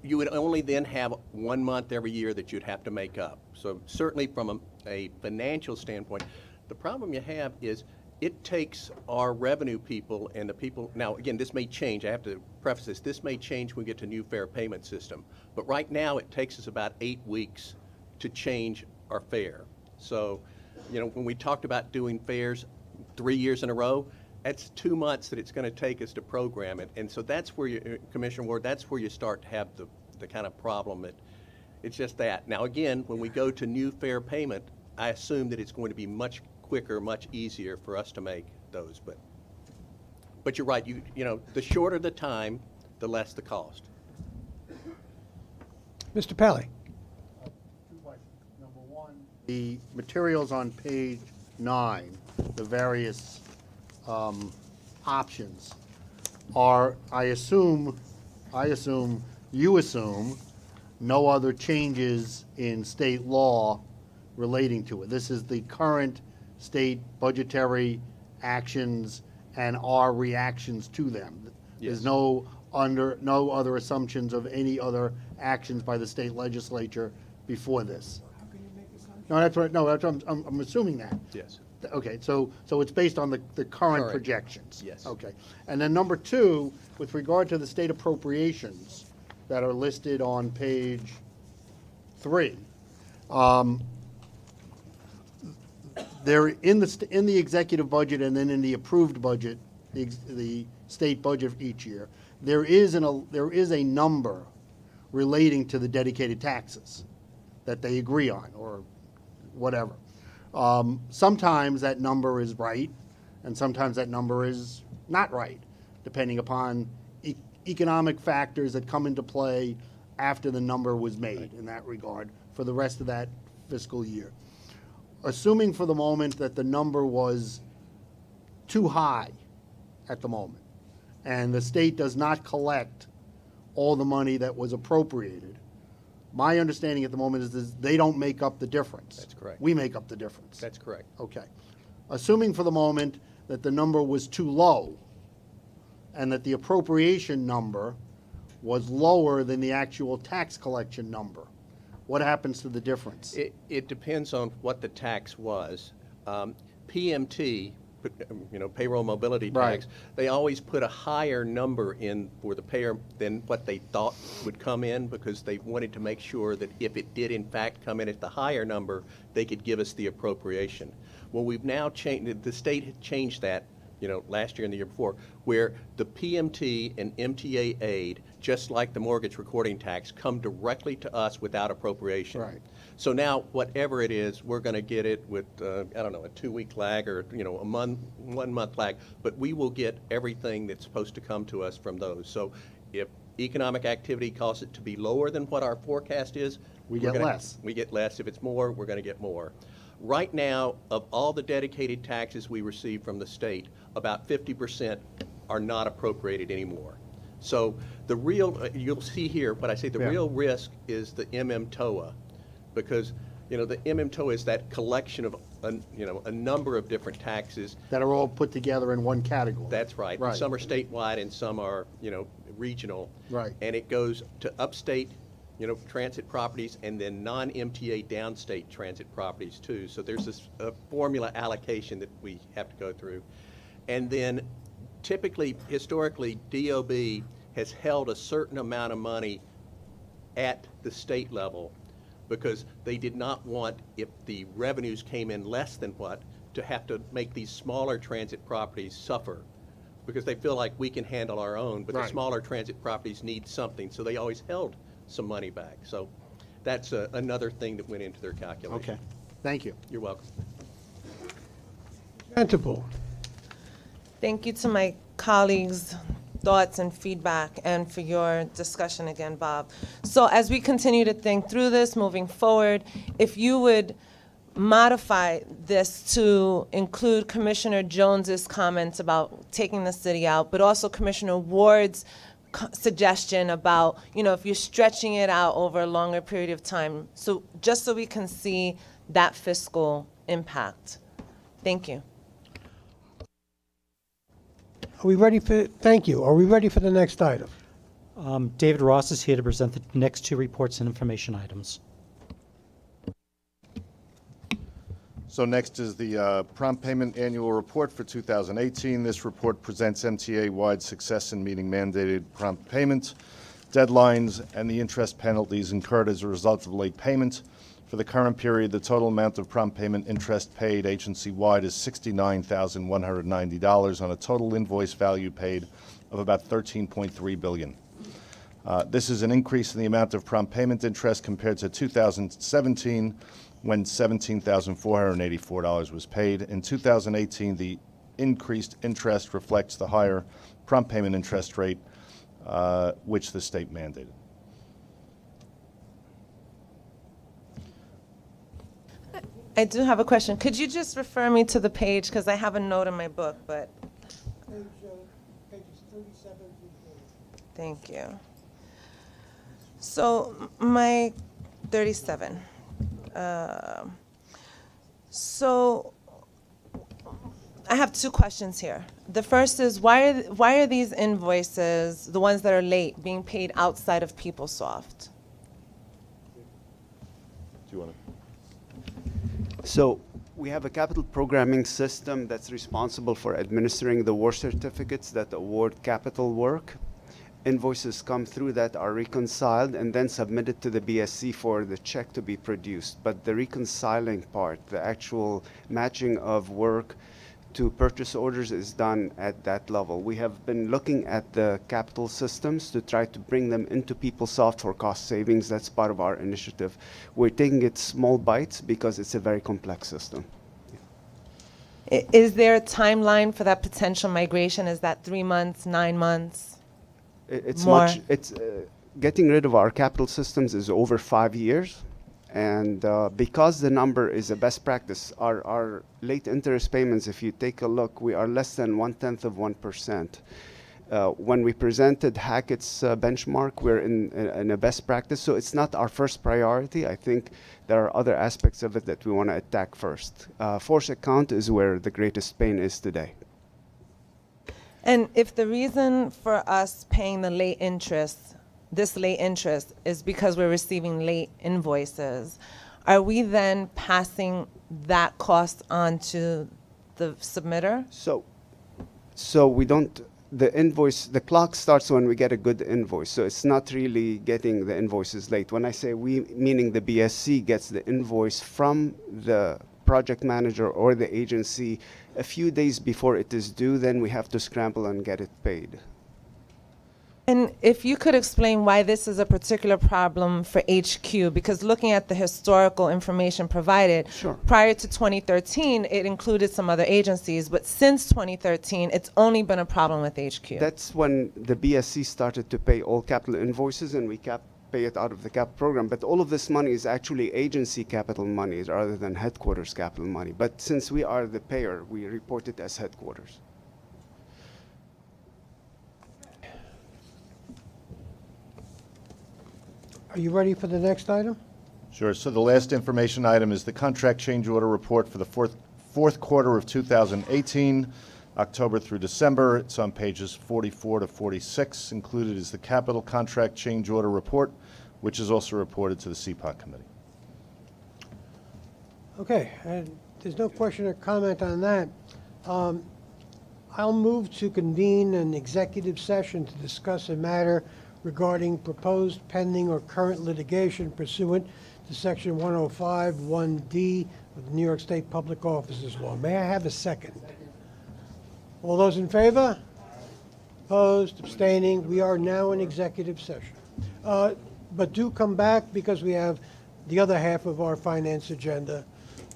you would only then have 1 month every year that you'd have to make up. So certainly from a financial standpoint, the problem you have is it takes our revenue people and the people, now again, this may change, I have to preface this may change when we get to new fair payment system. But right now it takes us about 8 weeks to change our fare. So, you know, when we talked about doing fares 3 years in a row, that's 2 months that it's going to take us to program it. And so that's where you, Commissioner Ward, that's where you start to have the kind of problem that it's just that. Now again, when we go to new fair payment, I assume that it's going to be much quicker, much easier for us to make those. But you're right, you know, the shorter the time, the less the cost. Mr. Pally. Number one, the materials on page 9, the various options are, I assume, you assume, no other changes in state law relating to it. This is the current state budgetary actions and our reactions to them. Yes. There's no other assumptions of any other actions by the state legislature before this. No, that's what I'm assuming that. Yes. Okay, so it's based on the current Current. projections? Yes. Okay. And then number 2, with regard to the state appropriations that are listed on page 3, they're in the executive budget and then in the approved budget, the state budget each year, there is a number relating to the dedicated taxes that they agree on, or whatever. Sometimes that number is right, and sometimes that number is not right, depending upon economic factors that come into play after the number was made in that regard for the rest of that fiscal year. Assuming for the moment that the number was too high at the moment, and the state does not collect all the money that was appropriated, my understanding at the moment is they don't make up the difference. That's correct. We make up the difference. That's correct. Okay. Assuming for the moment that the number was too low and that the appropriation number was lower than the actual tax collection number, what happens to the difference? It depends on what the tax was. PMT, you know, payroll mobility tax, they always put a higher number in for the payer than what they thought would come in, because they wanted to make sure that if it did in fact come in at the higher number, they could give us the appropriation. Well, we've now changed, the state had changed that, you know, last year and the year before, where the PMT and MTA aid, just like the mortgage recording tax, come directly to us without appropriation. Right. So now, whatever it is, we're going to get it with, I don't know, a 2-week lag or, you know, a 1 month lag, but we will get everything that's supposed to come to us from those. So if economic activity causes it to be lower than what our forecast is, We we're get gonna- less. We get less. If it's more, we're going to get more. Right now, of all the dedicated taxes we receive from the state, about 50% are not appropriated anymore. So the real, you'll see here, what I say, the real risk is the MMTOA, because, you know, the MMTOA is that collection of, you know, a number of different taxes. That are all put together in one category. That's right. Right. Some are statewide and some are, you know, regional. Right. And it goes to upstate, you know, transit properties, and then non-MTA downstate transit properties too. So there's this formula allocation that we have to go through. And then typically, historically, DOB has held a certain amount of money at the state level because they did not want, if the revenues came in less than what, to have to make these smaller transit properties suffer, because they feel like we can handle our own, but the smaller transit properties need something, so they always held some money back. So that's another thing that went into their calculation. Okay, thank you. You're welcome. Vanderpool. Thank you to my colleagues' thoughts and feedback, and for your discussion again, Bob. So as we continue to think through this moving forward, if you would modify this to include Commissioner Jones's comments about taking the city out, but also Commissioner Ward's suggestion about, you know, if you're stretching it out over a longer period of time, so just so we can see that fiscal impact. Thank you. Are we ready for, thank you. Are we ready for the next item? David Ross is here to present the next two reports and information items. So next is the prompt payment annual report for 2018. This report presents MTA-wide success in meeting mandated prompt payment deadlines and the interest penalties incurred as a result of late payment. For the current period, the total amount of prompt payment interest paid agency-wide is $69,190 on a total invoice value paid of about $13.3 billion. This is an increase in the amount of prompt payment interest compared to 2017, when $17,484 was paid. In 2018, the increased interest reflects the higher prompt payment interest rate, which the state mandated. I do have a question. Could you just refer me to the page, because I have a note in my book, but. Pages 37 through 40. Thank you. So my 37. So I have two questions here. The first is, why are these invoices, the ones that are late, being paid outside of PeopleSoft? Do you want to? So we have a capital programming system that's responsible for administering the work certificates that award capital work. Invoices come through that are reconciled and then submitted to the BSC for the check to be produced. But the reconciling part, the actual matching of work to purchase orders, is done at that level. We have been looking at the capital systems to try to bring them into PeopleSoft for cost savings. That's part of our initiative. We're taking it small bites because it's a very complex system. Is there a timeline for that potential migration? Is that 3 months, 9 months? It's more? much. It's getting rid of our capital systems is over 5 years. And because the number is a best practice, our late interest payments, if you take a look, we are less than 0.1%. When we presented Hackett's benchmark, we're in a best practice, so it's not our first priority. I think there are other aspects of it that we want to attack first. Force account is where the greatest pain is today. And if the reason for us paying the late interest, this late interest, is because we're receiving late invoices, are we then passing that cost on to the submitter? So we don't, the invoice, the clock starts when we get a good invoice. So it's not really getting the invoices late. When I say we, meaning the BSC gets the invoice from the project manager or the agency a few days before it is due, then we have to scramble and get it paid. And if you could explain why this is a particular problem for HQ, because looking at the historical information provided, Sure. Prior to 2013, it included some other agencies, but since 2013, it's only been a problem with HQ. That's when the BSC started to pay all capital invoices, and we pay it out of the cap program. But all of this money is actually agency capital money rather than headquarters capital money. But since we are the payer, we report it as headquarters. Are you ready for the next item? Sure. So the last information item is the contract change order report for the fourth quarter of 2018, October through December. It's on pages 44 to 46. Included is the capital contract change order report, which is also reported to the CPOC committee. Okay, and there's no question or comment on that. I'll move to convene an executive session to discuss a matter regarding proposed pending or current litigation pursuant to Section 105(1)D of the New York State Public Officers Law. May I have a second? All those in favor? Opposed, abstaining? We are now in executive session. But do come back because we have the other half of our finance agenda,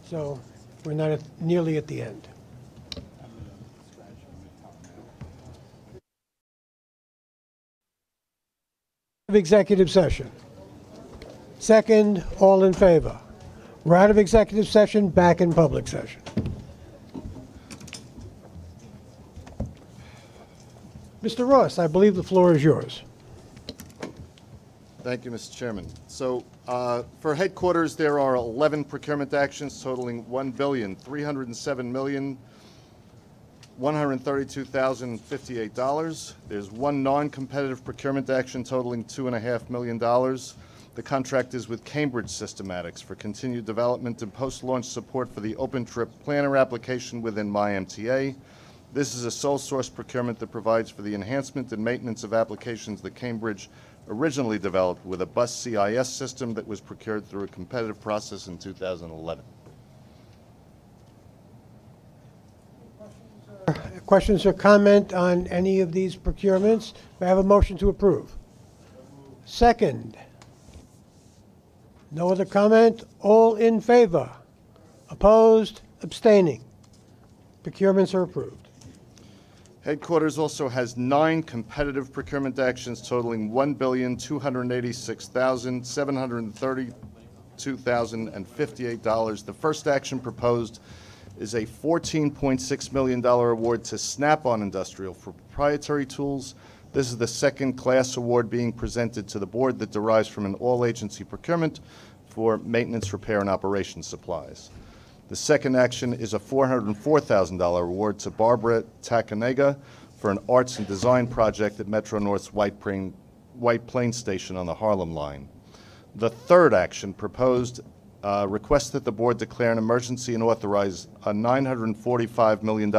so we're not nearly at the end. of executive session. Second, all in favor. We're out of executive session, back in public session. Mr. Ross, I believe the floor is yours. Thank you, Mr. Chairman. So for headquarters, there are 11 procurement actions totaling $1,307,132,058. There's one non-competitive procurement action totaling $2.5 million. The contract is with Cambridge Systematics for continued development and post-launch support for the OpenTrip Planner application within MyMTA. This is a sole source procurement that provides for the enhancement and maintenance of applications that Cambridge originally developed with a bus CIS system that was procured through a competitive process in 2011. Questions or comment on any of these procurements? May I have a motion to approve? Second. No other comment? All in favor? Opposed? Abstaining? Procurements are approved. Headquarters also has 9 competitive procurement actions totaling $1,286,732,058. The first action proposed is a $14.6 million award to Snap-on Industrial for proprietary tools. This is the second class award being presented to the board that derives from an all-agency procurement for maintenance, repair, and operations supplies. The second action is a $404,000 award to Barbara Takanega for an arts and design project at Metro North's White Plains Station on the Harlem line. The third action proposed requests that the board declare an emergency and authorize a $945 million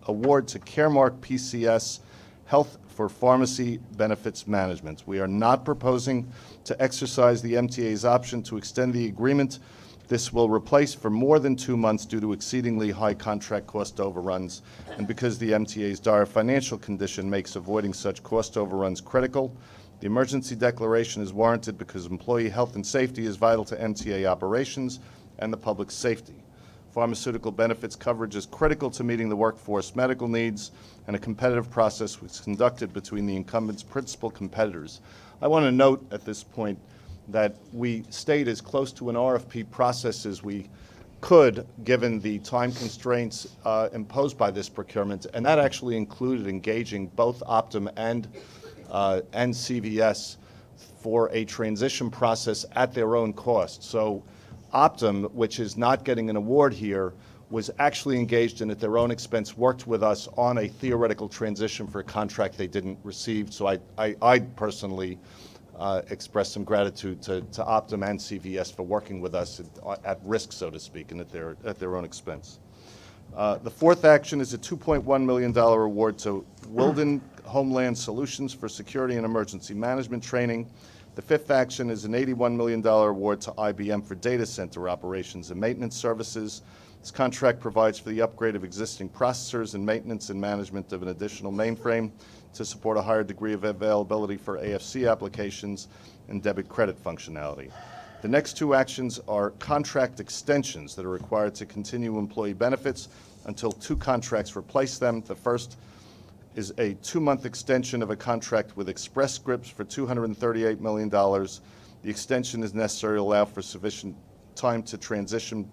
award to Caremark PCS Health for Pharmacy Benefits Management. We are not proposing to exercise the MTA's option to extend the agreement. This will replace for more than 2 months due to exceedingly high contract cost overruns, and because the MTA's dire financial condition makes avoiding such cost overruns critical. The emergency declaration is warranted because employee health and safety is vital to MTA operations and the public's safety. Pharmaceutical benefits coverage is critical to meeting the workforce medical needs, and a competitive process was conducted between the incumbent's principal competitors. I want to note at this point that we stayed as close to an RFP process as we could, given the time constraints imposed by this procurement, and that actually included engaging both Optum and CVS for a transition process at their own cost. So Optum, which is not getting an award here, was actually engaged and at their own expense worked with us on a theoretical transition for a contract they didn't receive. So I personally express some gratitude to Optum and CVS for working with us at risk, so to speak, and at their own expense. The fourth action is a $2.1 million award to Wilden Homeland Solutions for security and emergency management training. The fifth action is an $81 million award to IBM for data center operations and maintenance services. This contract provides for the upgrade of existing processors and maintenance and management of an additional mainframe to support a higher degree of availability for AFC applications and debit credit functionality. The next two actions are contract extensions that are required to continue employee benefits until 2 contracts replace them. The first is a 2-month extension of a contract with Express Scripts for $238 million. The extension is necessary to allow for sufficient time to transition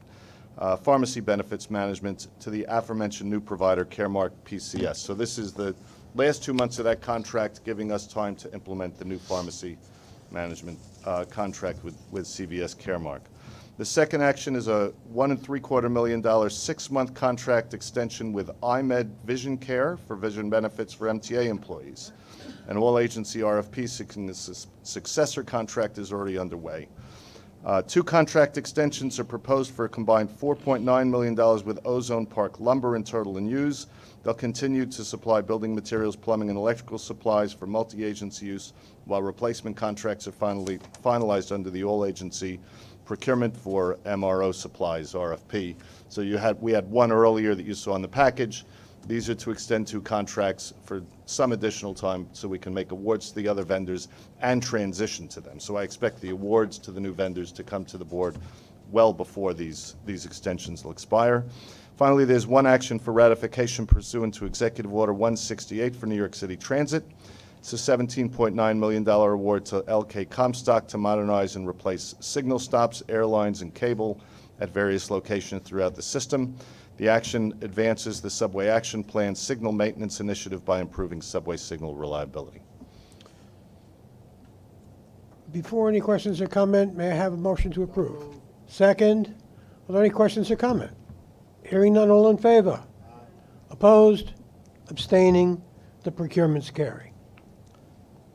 pharmacy benefits management to the aforementioned new provider, Caremark PCS. So this is the last 2 months of that contract, giving us time to implement the new pharmacy management contract with CVS Caremark. The second action is a $1.75 million 6-month contract extension with iMed Vision Care for vision benefits for MTA employees. An all-agency RFP seeking the successor contract is already underway. 2 contract extensions are proposed for a combined $4.9 million with Ozone Park Lumber and Turtle and Hughes. They'll continue to supply building materials, plumbing, and electrical supplies for multi-agency use, while replacement contracts are finalized under the all-agency procurement for MRO supplies, RFP. So we had one earlier that you saw in the package. These are to extend 2 contracts for some additional time so we can make awards to the other vendors and transition to them. So I expect the awards to the new vendors to come to the board well before these extensions will expire. Finally, there's one action for ratification pursuant to Executive Order 168 for New York City Transit. It's a $17.9 million award to LK Comstock to modernize and replace signal stops, air lines, and cable at various locations throughout the system. The action advances the Subway Action Plan signal maintenance initiative by improving subway signal reliability. Before any questions or comment, may I have a motion to approve? Second. Are there any questions or comment? Hearing none, all in favor? Opposed? Abstaining? The procurements carry.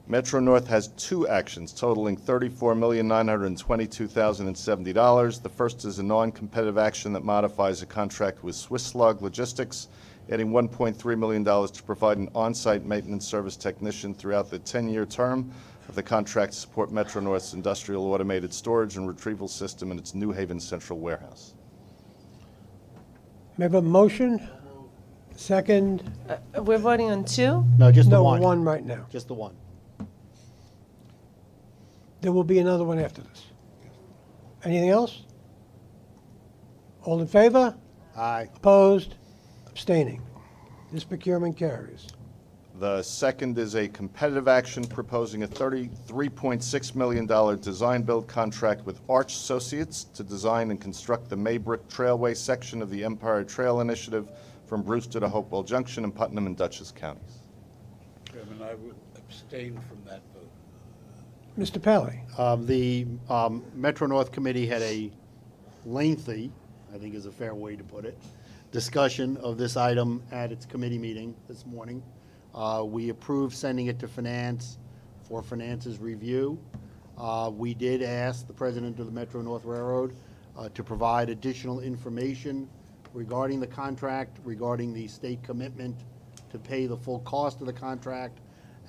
Metro North has two actions totaling $34,922,070. The first is a non-competitive action that modifies a contract with Swisslog Logistics, adding $1.3 million to provide an on-site maintenance service technician throughout the 10-year term of the contract to support Metro North's industrial automated storage and retrieval system in its New Haven Central Warehouse. May I have a motion? Second. We're voting on two? No, just the No, one. one right now. Just the one. There will be another one after this. Anything else? All in favor? Aye. Opposed? Abstaining? This procurement carries. The second is a competitive action proposing a $33.6 million design-build contract with Arch Associates to design and construct the Maybrick Trailway section of the Empire Trail Initiative from Brewster to Hopewell Junction in Putnam and Dutchess counties. Chairman, I would abstain from that vote. Mr. Pally? The Metro North Committee had a lengthy, I think is a fair way to put it, discussion of this item at its committee meeting this morning. We approved sending it to Finance for Finance's review. We did ask the president of the Metro North Railroad to provide additional information regarding the contract, regarding the state commitment to pay the full cost of the contract,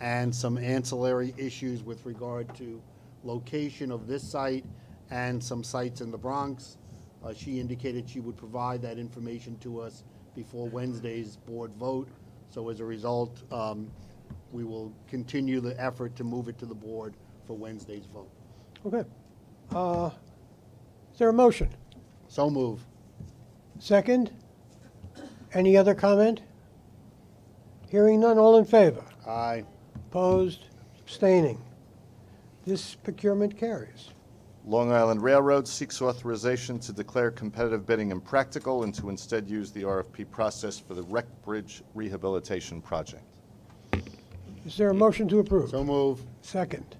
and some ancillary issues with regard to location of this site and some sites in the Bronx. She indicated she would provide that information to us before Wednesday's board vote. So as a result, we will continue the effort to move it to the board for Wednesday's vote. Okay. Is there a motion? So move. Second. Any other comment? Hearing none, all in favor? Aye. Opposed? Abstaining? This procurement carries. Long Island Railroad seeks authorization to declare competitive bidding impractical and to instead use the RFP process for the Wreck Bridge Rehabilitation Project. Is there a motion to approve? So move. Second.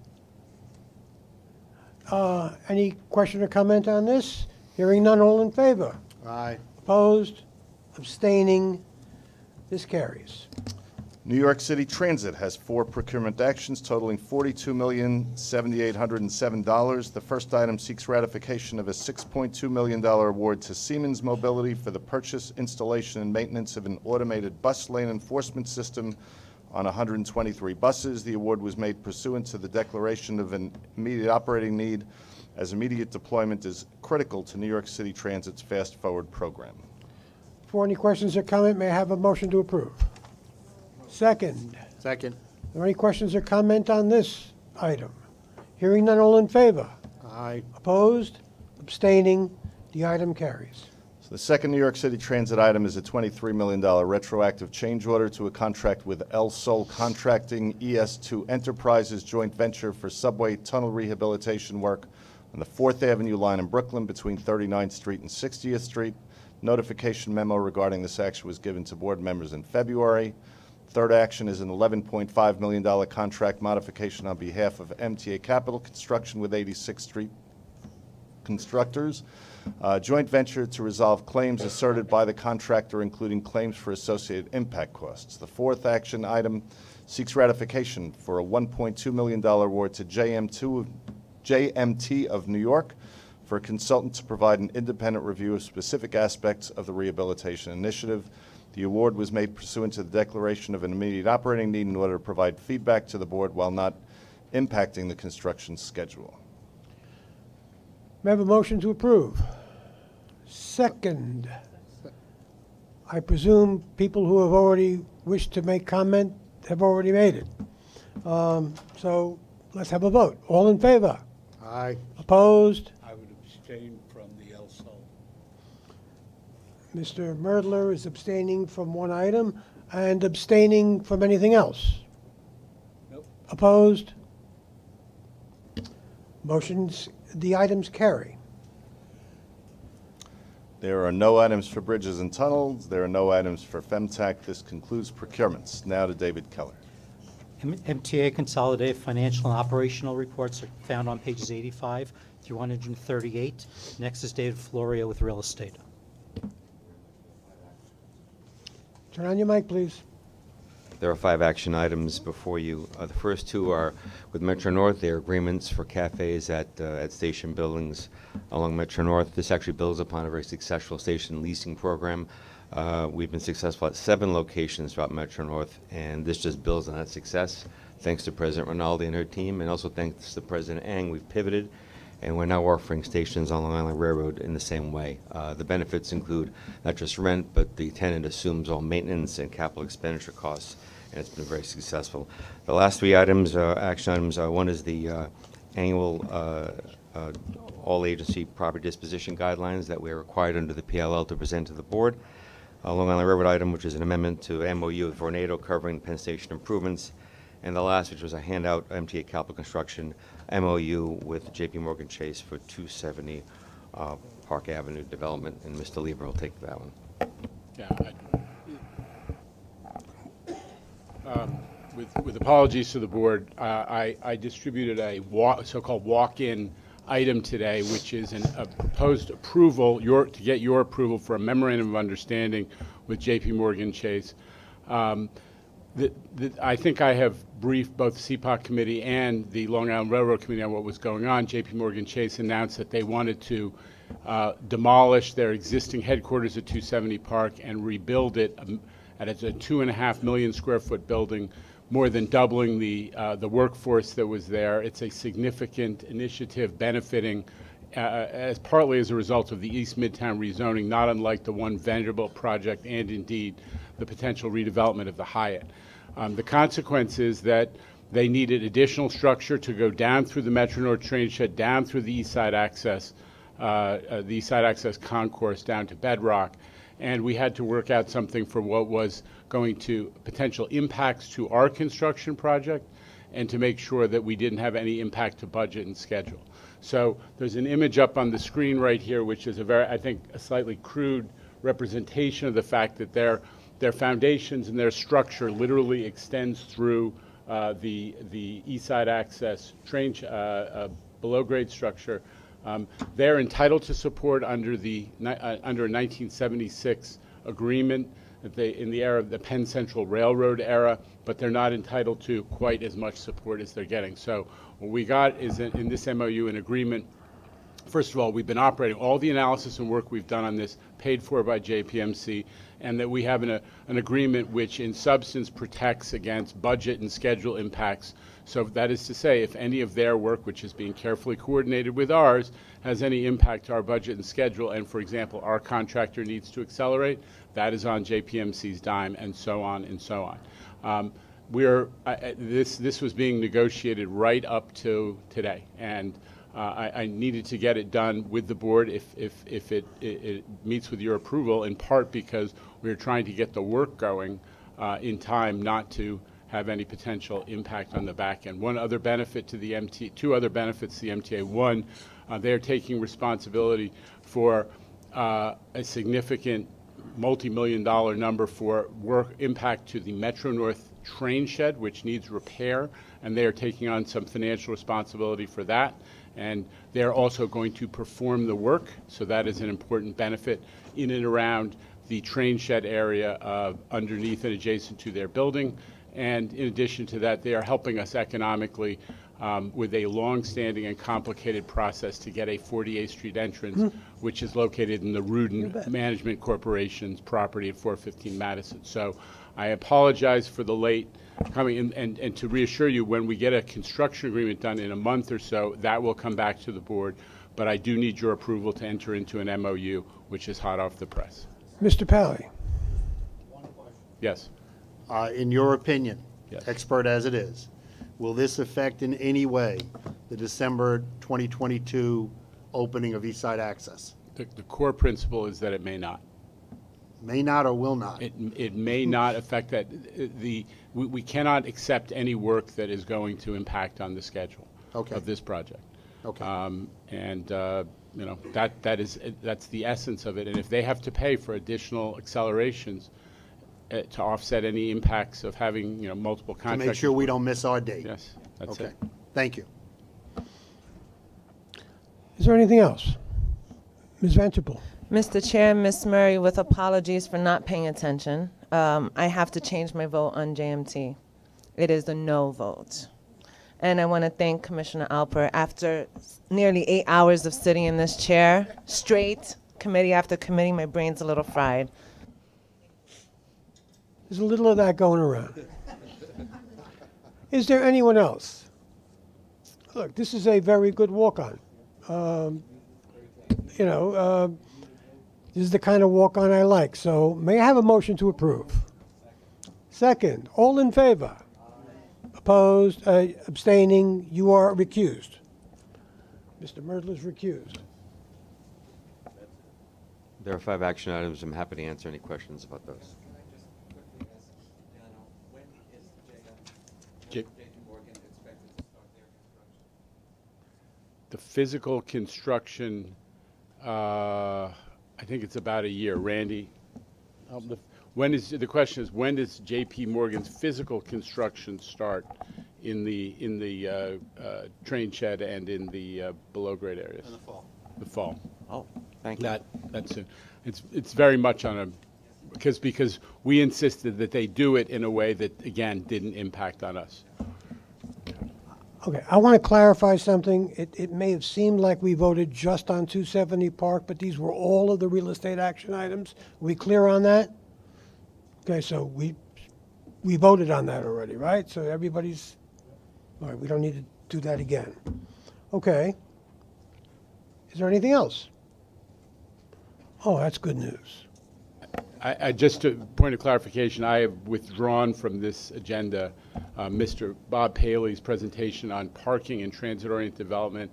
Any question or comment on this? Hearing none, all in favor? Aye. Opposed? Abstaining? This carries. New York City Transit has 4 procurement actions totaling $42,708,707. The first item seeks ratification of a $6.2 million award to Siemens Mobility for the purchase, installation, and maintenance of an automated bus lane enforcement system on 123 buses. The award was made pursuant to the declaration of an immediate operating need, as immediate deployment is critical to New York City Transit's Fast Forward program. For any questions or comment, may I have a motion to approve? Second. Second. Are there any questions or comment on this item? Hearing none, all in favor? Aye. Opposed? Abstaining? The item carries. So the second New York City Transit item is a $23 million retroactive change order to a contract with El Sol Contracting ES2 Enterprises joint venture for subway tunnel rehabilitation work on the 4th Avenue line in Brooklyn between 39th Street and 60th Street. Notification memo regarding this action was given to board members in February. Third action is an $11.5 million contract modification on behalf of MTA Capital Construction with 86th Street Constructors, joint venture to resolve claims asserted by the contractor, including claims for associated impact costs. The fourth action item seeks ratification for a $1.2 million award to JMT of New York for a consultant to provide an independent review of specific aspects of the rehabilitation initiative. The award was made pursuant to the declaration of an immediate operating need in order to provide feedback to the board while not impacting the construction schedule. May I have a motion to approve? Second. I presume people who have already wished to make comment have already made it. So let's have a vote. All in favor? Aye. Opposed? I would abstain from the El Sol. Mr. Merdler is abstaining from one item and abstaining from anything else. Nope. Opposed? The items carry. There are no items for bridges and tunnels. There are no items for FEMTAC. This concludes procurements. Now to David Keller. MTA consolidated financial and operational reports are found on pages 85 through 138. Next is David Florio with real estate. Turn on your mic, please. There are 5 action items before you. The first 2 are with Metro North. They are agreements for cafes at station buildings along Metro North. This actually builds upon a very successful station leasing program. We've been successful at 7 locations throughout Metro North, and this just builds on that success. Thanks to President Rinaldi and her team, and also thanks to President Ang, we've pivoted, and we're now offering stations on Long Island Railroad in the same way. The benefits include not just rent, but the tenant assumes all maintenance and capital expenditure costs, and it's been very successful. The last 3 items, action items, one is the annual all-agency property disposition guidelines that we are required under the PLL to present to the board. Long Island Railroad item, which is an amendment to MOU with Vornado covering Penn Station improvements. And the last, which was a handout, MTA Capital Construction MOU with JP Morgan Chase for 270 Park Avenue development. And Mr. Lieber will take that one. Yeah. With apologies to the board, I distributed a so-called walk-in item today, which is a proposed approval, to get your approval for a memorandum of understanding with JP Morgan Chase. I think I have briefed both the CPOC committee and the Long Island Railroad Committee on what was going on. JP Morgan Chase announced that they wanted to demolish their existing headquarters at 270 Park and rebuild it at a 2.5 million square foot building, more than doubling the workforce that was there. It's a significant initiative benefiting partly as a result of the East Midtown rezoning, not unlike the One Vanderbilt project and indeed the potential redevelopment of the Hyatt. The consequence is that they needed additional structure to go down through the Metro North train shed, down through the East Side Access concourse down to Bedrock. And we had to work out something for what was going to potential impacts to our construction project and to make sure that we didn't have any impact to budget and schedule. So there's an image up on the screen right here, which is I think, a slightly crude representation of the fact that their foundations and their structure literally extends through the East Side Access train below grade structure. They're entitled to support under a 1976 agreement in the era of the Penn Central Railroad era, but they're not entitled to quite as much support as they're getting. So what we got is in this MOU an agreement. First of all, we've been operating all the analysis and work we've done on this paid for by JPMC, and that we have an agreement which in substance protects against budget and schedule impacts. So that is to say, if any of their work, which is being carefully coordinated with ours, has any impact to our budget and schedule, and for example, our contractor needs to accelerate, that is on JPMC's dime, and so on and so on. This was being negotiated right up to today, and I needed to get it done with the board if it meets with your approval, in part because we are trying to get the work going in time not to have any potential impact on the back end. One other benefit to the MTA, 2 other benefits to the MTA. One, they're taking responsibility for a significant multi-million-dollar number for work impact to the Metro North train shed, which needs repair, and they are taking on some financial responsibility for that. And they're also going to perform the work, so that is an important benefit in and around the train shed area underneath and adjacent to their building. And in addition to that, they are helping us economically with a long-standing and complicated process to get a 48th Street entrance, which is located in the Rudin Management Corporation's property at 415 Madison. So I apologize for the late coming, and to reassure you, when we get a construction agreement done in a month or so, that will come back to the board. But I do need your approval to enter into an MOU, which is hot off the press. Mr. Pally. Yes. In your opinion, Yes. expert as it is, will this affect in any way the December 2022 opening of East Side Access? The core principle is that it may not. May not or will not? It may not affect that. We cannot accept any work that is going to impact on the schedule of this project. Okay. You know, that's the essence of it. And if they have to pay for additional accelerations to offset any impacts of having, you know, multiple contractors. To make sure we don't miss our date. Yes, that's Okay. it. Thank you. Is there anything else? Ms. Vanterpool. Mr. Chair, Ms. Murray, with apologies for not paying attention, I have to change my vote on JMT. It is a no vote. And I want to thank Commissioner Alper. After nearly 8 hours of sitting in this chair, straight, committee after committee, my brain's a little fried. There's a little of that going around. Is there anyone else? Look, this is a very good walk-on. You know, this is the kind of walk-on I like. So may I have a motion to approve? Second, all in favor? Opposed, abstaining, you are recused. Mr. Merdler's recused. There are 5 action items. I'm happy to answer any questions about those. The physical construction, I think it's about a year. Randy, the question is, when does J.P. Morgan's physical construction start in the train shed and in the below grade areas? In the fall. The fall. Oh, thank you. That's it. It's very much on a because we insisted that they do it in a way that again didn't impact on us. Okay, I want to clarify something. It may have seemed like we voted just on 270 Park, but these were all of the real estate action items. Are we clear on that? Okay, so we voted on that already, right? So everybody's, all right, we don't need to do that again. Okay. Is there anything else? Oh, that's good news. I just a point of clarification, I have withdrawn from this agenda Mr. Bob Paley's presentation on parking and transit-oriented development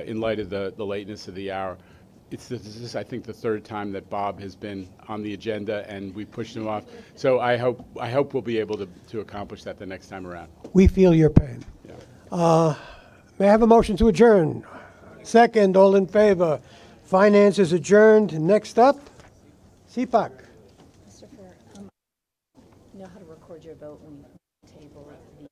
in light of the lateness of the hour. This is, I think, the 3rd time that Bob has been on the agenda, and we pushed him off. So I hope we'll be able to accomplish that the next time around. We feel your pain. Yeah. May I have a motion to adjourn? Second, all in favor. Finance is adjourned. Next up, CPAC. Christopher, you know how to record your vote when you table the